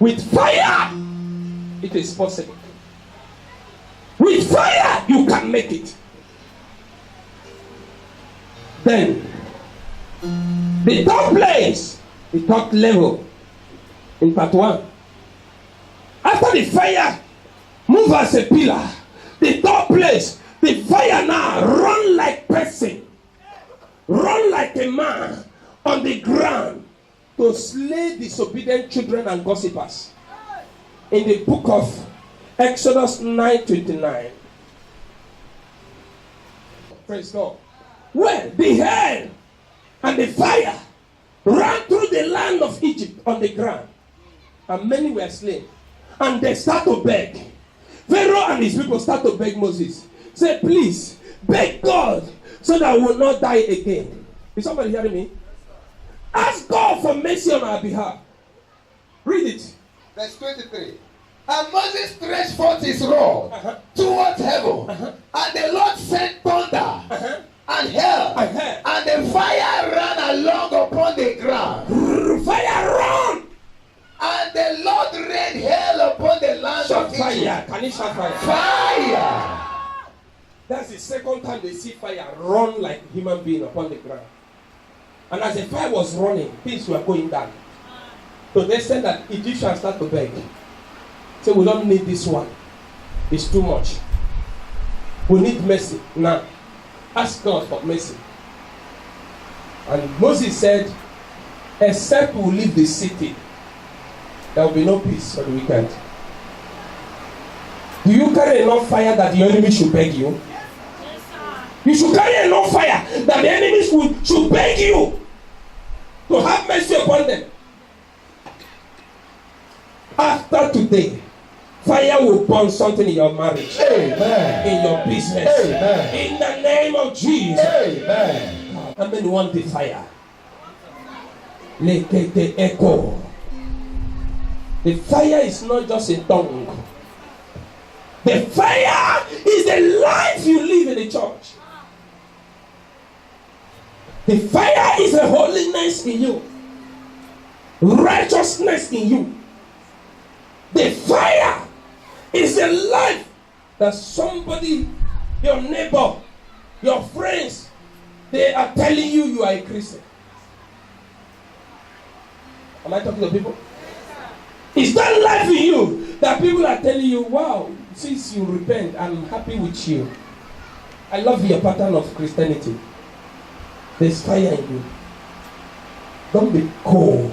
With fire, it is possible. With fire, you can make it. Then, the third place, the third level in part 1. After the fire, move as a pillar. The third place, the fire now run like person, run like a man on the ground to slay disobedient children and gossipers. In the book of Exodus 9:29. Praise God. Well, the hail and the fire ran through the land of Egypt on the ground, and many were slain. And they start to beg. Pharaoh and his people start to beg Moses. Say, please, beg God so that we will not die again. Is somebody hearing me? Ask God for mercy on our behalf. Read it. Verse 23. And Moses stretched forth his rod towards heaven, and the Lord sent thunder and hail, and the fire ran along upon the ground. Fire run! And the Lord rained hail upon the land of Egypt. Fire. Can you shout fire? Fire! That's the second time they see fire run like a human being upon the ground. And as the fire was running, things were going down. So they said that Egyptians start to beg. Say, we don't need this one. It's too much. We need mercy now. Ask God for mercy. And Moses said, except we leave the city, there will be no peace for the wicked. Do you carry enough fire that the enemy should beg you? Yes, sir. You should carry enough fire that the enemies should beg you to have mercy upon them. After today, fire will burn something in your marriage. Amen. In your business. Amen. In the name of Jesus. Amen. How many want the fire? Lekete echo. The fire is not just a tongue. The fire is the life you live in the church. The fire is a holiness in you, righteousness in you. The fire is a life that somebody, your neighbor, your friends, they are telling you you are a Christian. Am I talking to people? Is that life in you that people are telling you, wow, since you repent, I'm happy with you. I love your pattern of Christianity. There's fire in you. Don't be cold.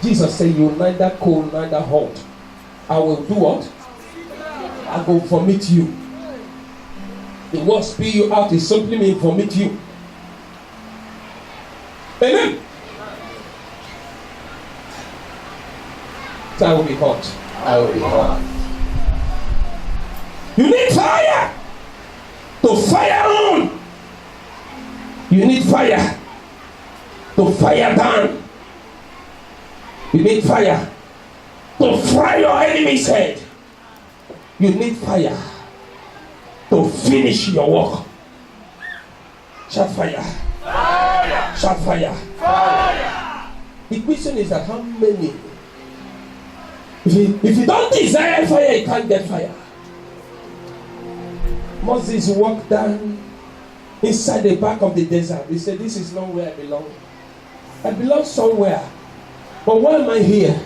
Jesus said, you neither cold, neither hot. I will do what? I will vomit you. The word spew you out is simply mean vomit you. Amen. So I will be hot. I will be hot. You need fire to fire on. You need fire to fire down. You need fire to fry your enemy's head. You need fire to finish your work. Shout fire. Fire. Shout fire. Fire. The question is that how many? If you don't desire fire, you can't get fire. Moses walked down inside the back of the desert. He said, this is not where I belong. I belong somewhere. But why am I here?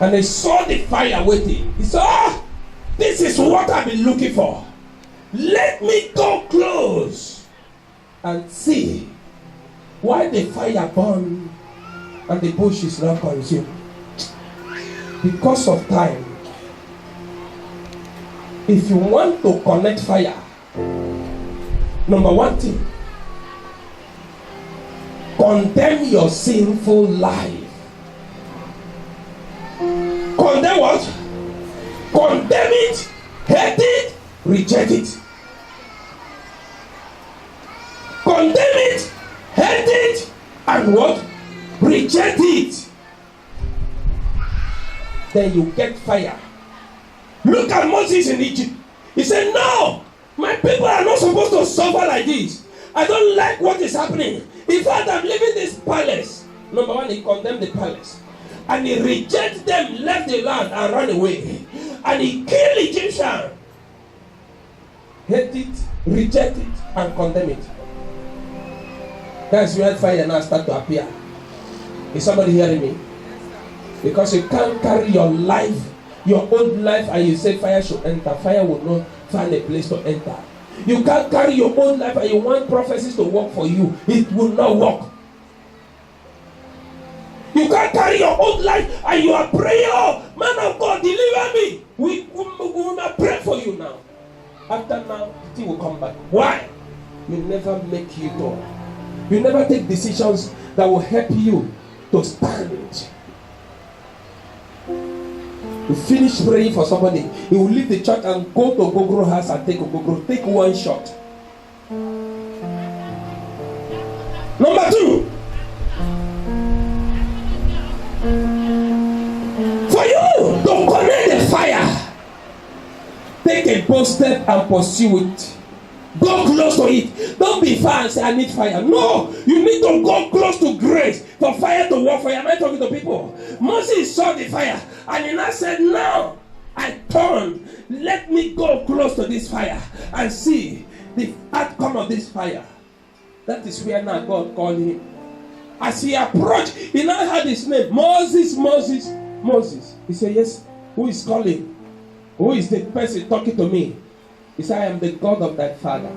And I saw the fire waiting. He said, this is what I've been looking for. Let me go close and see why the fire burn and the bush is not consumed. Because of time. If you want to connect fire, number one thing, condemn your sinful life. Condemn what? Condemn it, hate it, reject it. Condemn it, hate it, and what? Reject it. Then you get fire Look at Moses in Egypt. He said, no, my people are not supposed to suffer like this. I don't like what is happening. In fact, I'm leaving this palace. Number one, he condemned the palace. And he rejected them, left the land and ran away. And he killed Egyptians. Hate it, reject it, and condemn it. That's where fire now start to appear. Is somebody hearing me? Because you can't carry your life, your old life, and you say fire should enter. Fire will not find a place to enter. You can't carry your own life and you want prophecies to work for you. It will not work. You can't carry your own life and you are praying, oh, man of God, deliver me. We will not pray for you now. After now, the thing will come back. Why? You never make you go. You never take decisions that will help you to stand. You finish praying for somebody, he will leave the church and go to Gogoro house and take Gogoro. Take one shot. Number two, for you to connect the fire, take a bold step and pursue it. Go close to it. Don't be far and say, I need fire. No, you need to go close to grace for fire to work for you. Am I talking to people? Moses saw the fire and he now said, now I turn. Let me go close to this fire and see the outcome of this fire. That is where now God called him. As he approached, he now had his name. Moses, Moses, Moses. He said, yes, who is calling? Who is the person talking to me? He said, I am the God of thy father.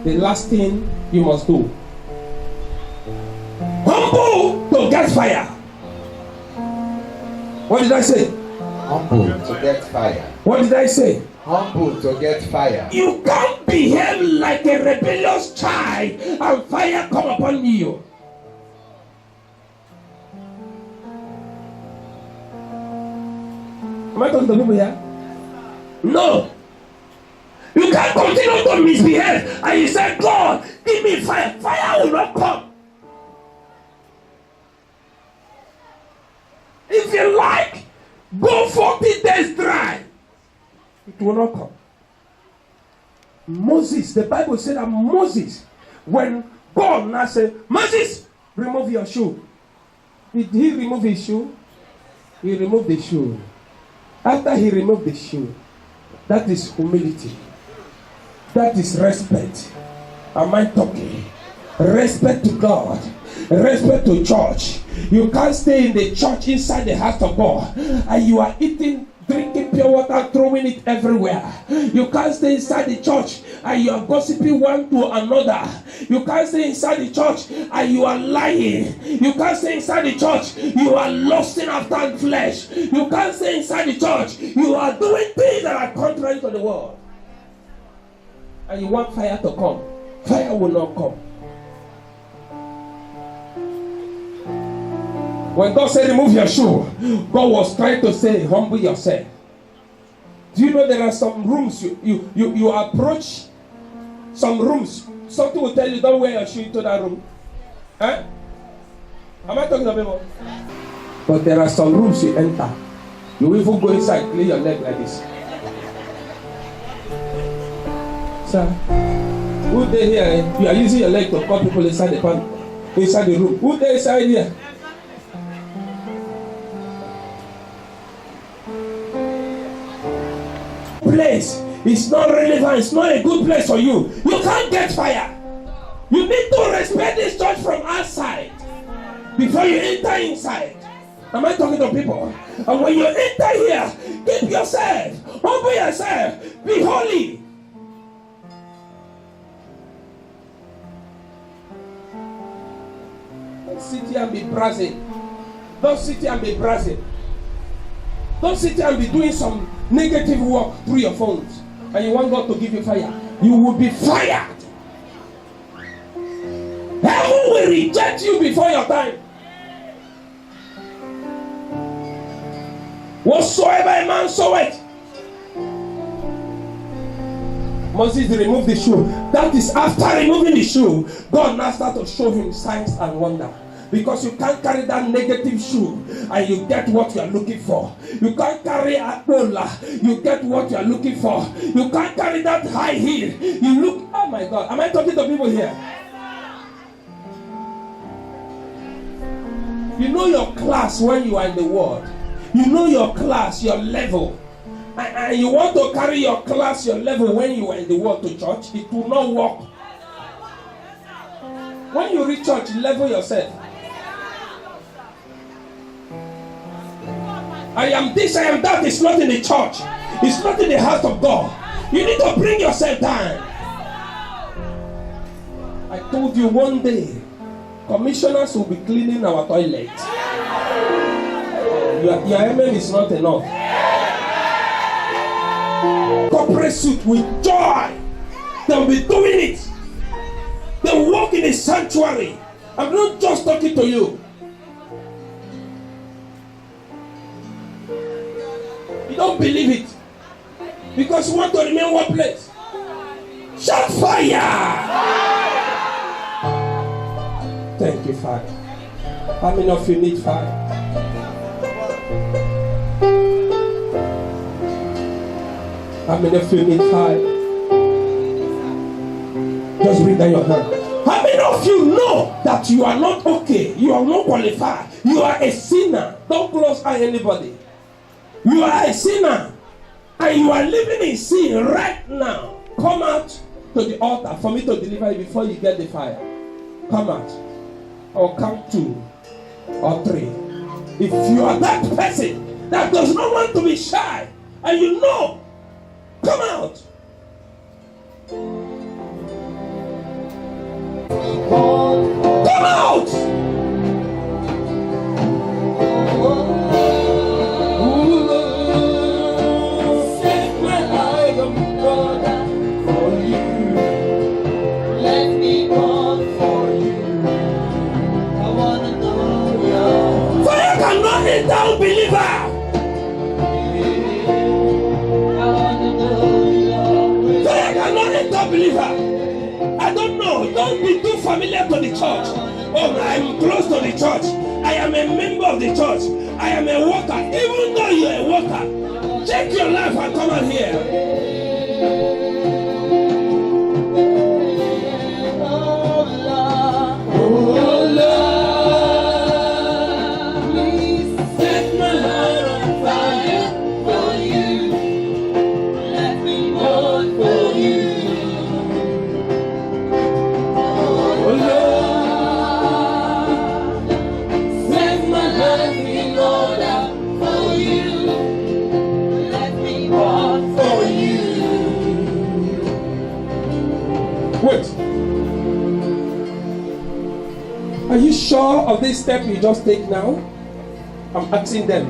The last thing you must do, humble to get fire. What did I say? Humble to get fire. What did I say? Humble to get fire. You can't behave like a rebellious child and fire come upon you. Am I talking to people here? No. You can't continue to misbehave and you say, God, give me fire. Fire will not come. If you like, go 40 days dry. It will not come. Moses, the Bible said that Moses, when God now said, Moses, remove your shoe. Did he remove his shoe? He removed the shoe. After he removed the shoe, that is humility. That is respect. Am I talking? Respect to God. Respect to church. You can't stay in the church inside the house of God and you are eating, drinking pure water, throwing it everywhere. You can't stay inside the church and you are gossiping one to another. You can't stay inside the church and you are lying. You can't stay inside the church. You are lusting after flesh. You can't stay inside the church. You are doing things that are contrary to the world. And you want fire to come. Fire will not come. When God said remove your shoe, God was trying to say humble yourself. Do you know there are some rooms you approach some rooms, something will tell you don't wear your shoe into that room. Am I talking to people? But there are some rooms you enter, you even go inside, lay your leg like this. Sir, who they here? You are using your leg to call people inside the room. Who they inside here? Place is not relevant. It's not a good place for you. You can't get fire. You need to respect this church from outside before you enter inside. Am I talking to people? And when you enter here, keep yourself, humble yourself, be holy. Don't sit here and be bragging. Don't sit here and be bragging. Don't sit here and be doing some negative work through your phones and you want God to give you fire. You will be fired. Heaven will reject you before your time. Whatsoever a man soweth. Moses removed the shoe. That is after removing the shoe, God now started to show him signs and wonder. Because you can't carry that negative shoe and you get what you are looking for. You can't carry a roller, you get what you are looking for. You can't carry that high heel. You look, oh my God, am I talking to people here? You know your class when you are in the world. You know your class, your level. And you want to carry your class, your level when you are in the world to church, it will not work. When you reach church, level yourself. I am this, I am that. It's not in the church. It's not in the house of God. You need to bring yourself down. I told you one day, commissioners will be cleaning our toilets. Your amen is not enough. Corporate suit with joy. They'll be doing it. They walk in a sanctuary. I'm not just talking to you. You don't believe it because you want to remain one place. Shout fire! Thank you, Father. How many of you need fire? How many of you need fire? Just bring down your hand. How many of you know that you are not okay? You are not qualified. You are a sinner. Don't close eye anybody. You are a sinner. And you are living in sin right now. Come out to the altar for me to deliver you before you get the fire. Come out. I'll count 2 or 3. If you are that person that does not want to be shy, and you know, come out. Come out. Set my eyes on God for you. Let me come for you. I wanna know you. Fire cannot enter unbeliever. Fire cannot enter believer. I don't know. Don't be too familiar to the church. Oh, I'm close to the church. I am a member of the church. I am a worker. Even though you're a worker, check your life and come out here. Wait. Are you sure of this step you just take now? I'm asking them.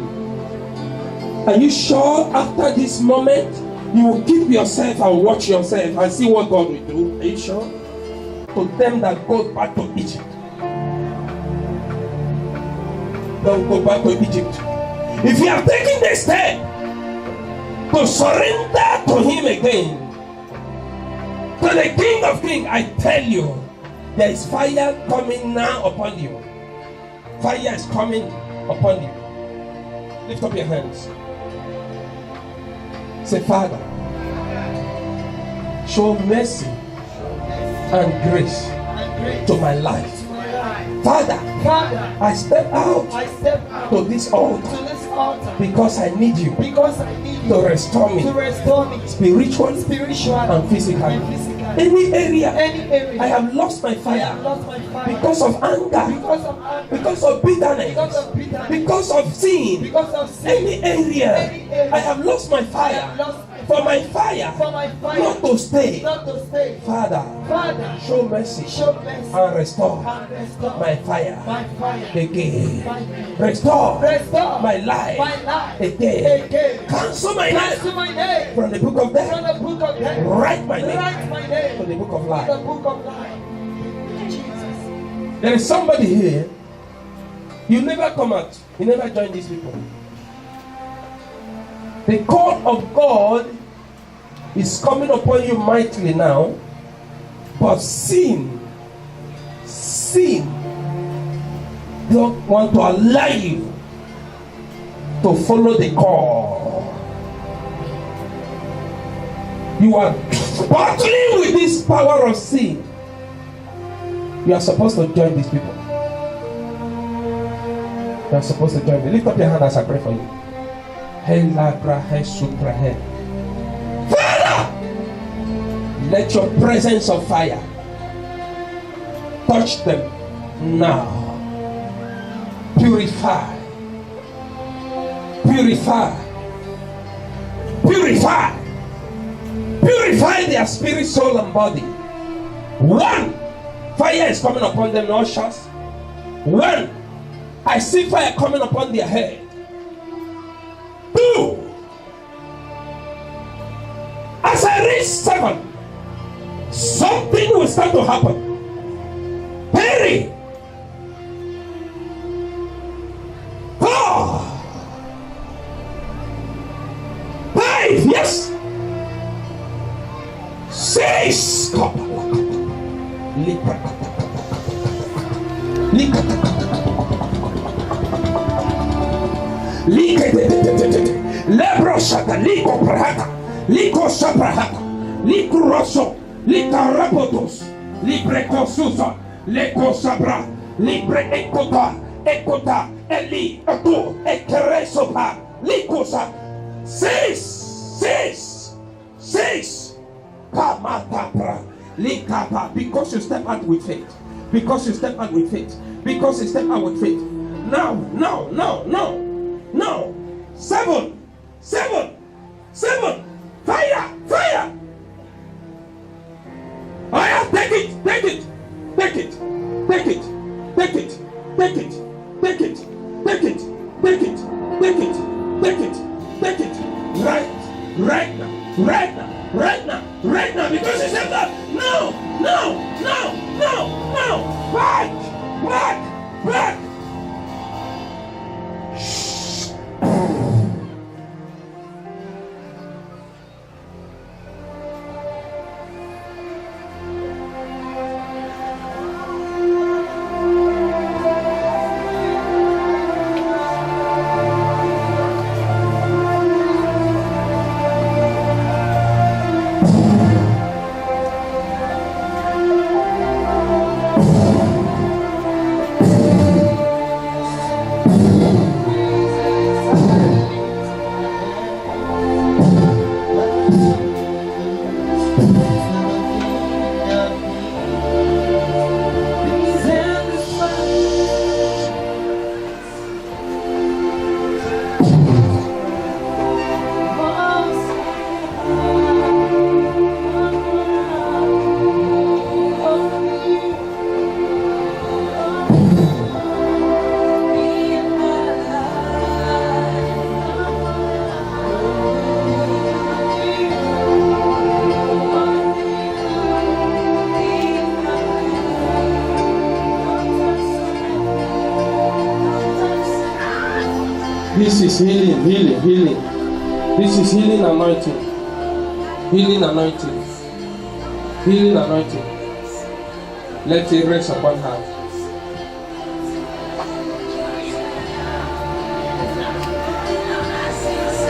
Are you sure after this moment you will keep yourself and watch yourself and see what God will do? Are you sure? To them that go back to Egypt. Don't go back to Egypt. If you are taking the step to surrender to Him again, to the King of Kings, I tell you, there is fire coming now upon you. Fire is coming upon you. Lift up your hands. Say, Father, show mercy and grace to my life. Father, I step out to this altar because I need you to restore me spiritually and physically. Any area I have lost my fire because of anger, because of bitterness, because of sin. Any area I have lost my fire. For my fire not to stay. Father, show mercy and restore my fire again. Restore my life again. Cancel my name from the book of death. Write my name to the book of life. There is somebody here. You never come out. You never join these people. The call of God is coming upon you mightily now, but sin don't want to allow you to follow the call. You are battling with this power of sin. You are supposed to join these people. You are supposed to join them. Lift up your hand as I pray for you. Father, let your presence of fire touch them now. Purify. Purify. Purify. Purify their spirit, soul, and body. One, fire is coming upon them, no shots. One, I see fire coming upon their head. Two, as I reach 7, something will start to happen. 3, 4, 5, yes. 6, Lebroshata, Liko Prahata, Liko Saprahata, Liko Rosso, Lika Rapotos, Libre Cosusa, Leko Sabra, Libre Ekota, Ekota, Eli, Atu, Ekeresopa, Likosa. 6, Kamatapra, Likapa, because you step out with faith. Because you step out with faith. Because you step out with faith. Now. 7. Fire. Fire, take it. Right now, because he said that. No. Back. This is healing. This is healing anointing. Let it rest upon her.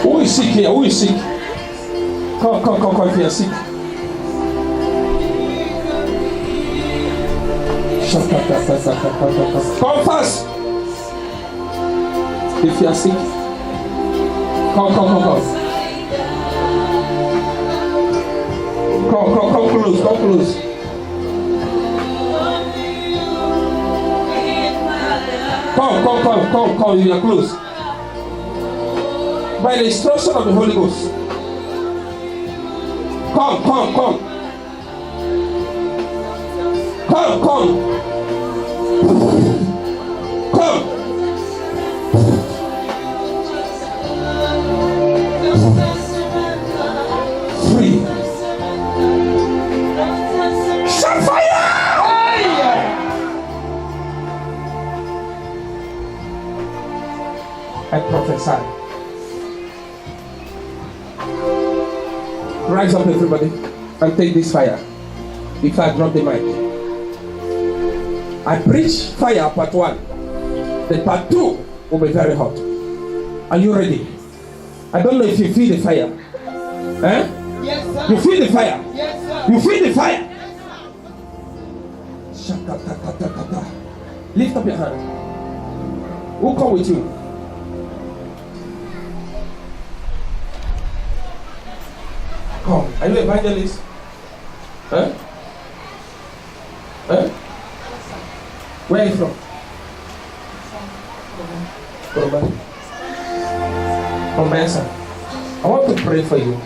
Who is sick here? Who is sick? Come if you are sick. Come fast. If you are sick, come. Come close. Come, you are close. By the instruction of the Holy Ghost. Come. Free. Shut fire! I prophesy. Rise up, everybody, and take this fire. If I drop the mic, I preach fire part 1. The part 2 will be very hot. Are you ready? I don't know if you feel the fire. Eh? Yes, sir. You feel the fire? Yes, sir. You feel the fire? Shakatakata. Lift up your hand. Who come with you? Come. Are you evangelist? Huh? Huh? Where are you from? From Benson. I want to pray for you.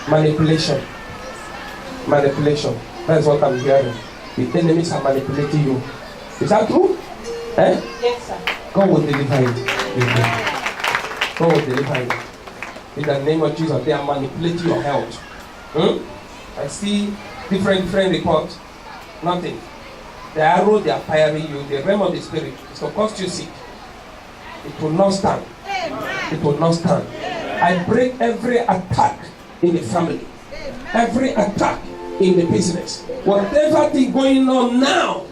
Manipulation. Manipulation. That's what I'm hearing. The enemies are manipulating you. Is that true? Eh? Yes, sir. God will deliver you. God will deliver you. In the name of Jesus, they are manipulating your health. I see different reports. Nothing. The arrow they are firing you, the realm of the spirit, is to cost you sick. It will not stand. It will not stand. I break every attack in the family. Every attack in the business. Whatever thing going on now,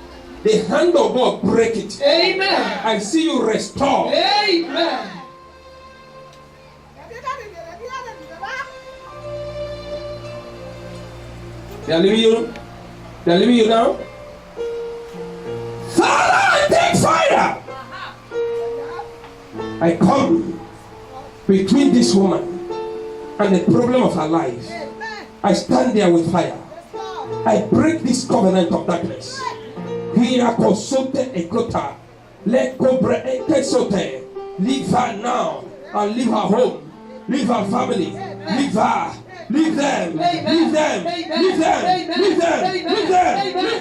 the hand of God break it. Amen. I see you restore. Amen. They are leaving you. They are leaving you now. Father, take fire. I come between this woman and the problem of her life. I stand there with fire. I break this covenant of darkness. Here consulte ekota. Let cobra ekesote. Leave her now and leave her home. Leave her family. Leave her. Leave them. Leave them. Leave them. Leave them. Leave them. Leave them. Leave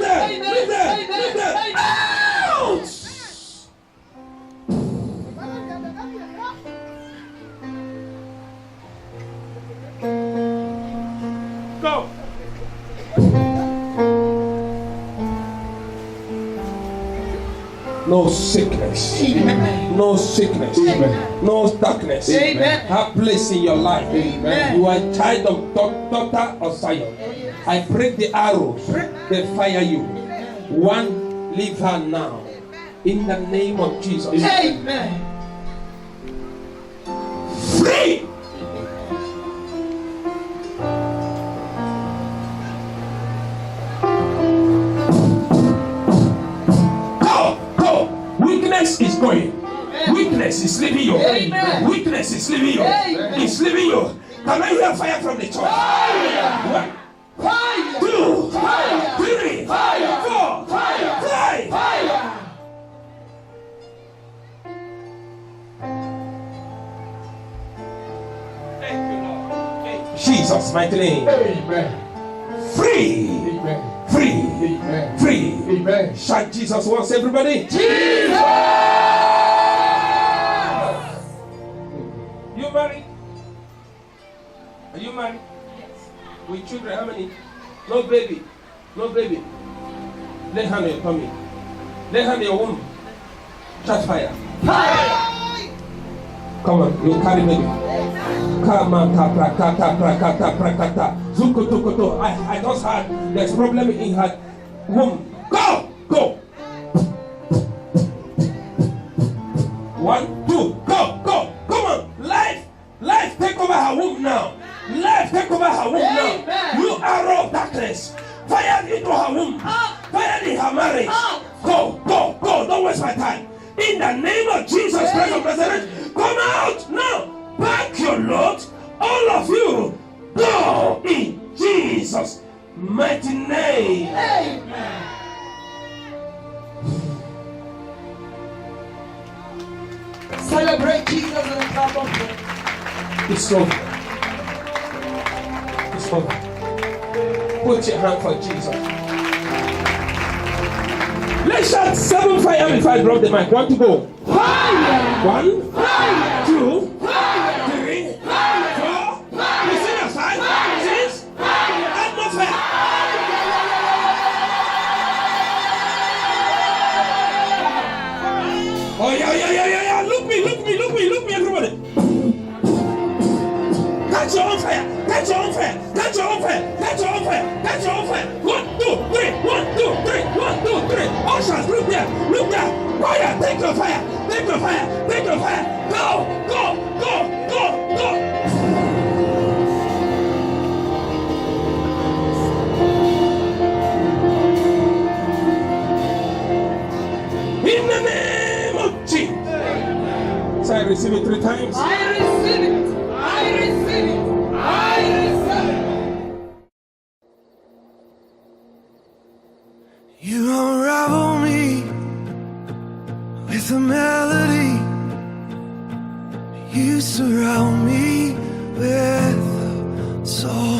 them. Leave them. Out! Go. No sickness. Amen. No sickness. Amen. No darkness. Amen. Have place in your life. Amen. You are a child of daughter of Zion. I break the arrows. They fire you. One, leave her now. In the name of Jesus. Amen. Free. Weakness is going. Weakness is leaving you. Amen. Weakness is leaving you. Amen. It's leaving you. Can I hear fire from the church? Fire. 1, Fire. 2, Fire. 3, Fire. 4, Fire. 5. Fire. Thank you, Lord. In Jesus' mighty name. Amen. Free. Amen. Free. Amen. Free. Amen. Shout Jesus once, everybody. Jesus. You married? Are you married? Yes. With children, how many? No baby. No baby. Lay hand on your tummy. Lay hand on your womb. Catch fire. Fire. Come on, you carry baby. Come on, prakata. Zukotokoto. I just had there's problem in her womb. Go. 1, 2, go. Come on, life, take over her womb now. Life, take over her womb now. Amen. You arrow of darkness, fired into her womb, fired in her marriage. Go. Don't waste my time. In the name of Jesus Christ of Nazareth, come out now. Pack your load, all of you. Go in Jesus' mighty name. Amen. Celebrate Jesus and the clap of praise. It's over. It's over. Put your hand for Jesus. Let's shout 7 fire before I drop the mic. 1 to go. Fire. 1, Fire. 2, Fire. 3, Fire. 4. You see your side? 6. Atmosphere. Oh yeah. Look me, everybody. Catch your own fire. 1, 2, 3. 1, 2, 3. 1, 2, 3. spirit. Ushers, look there. Look there. Fire. Take your fire. Take your fire. Take your fire. Go. Go. Go. Go. Go. In the name of Jesus. So I receive it 3 times. I receive it. I receive it. I receive it. You unravel me with a melody. You surround me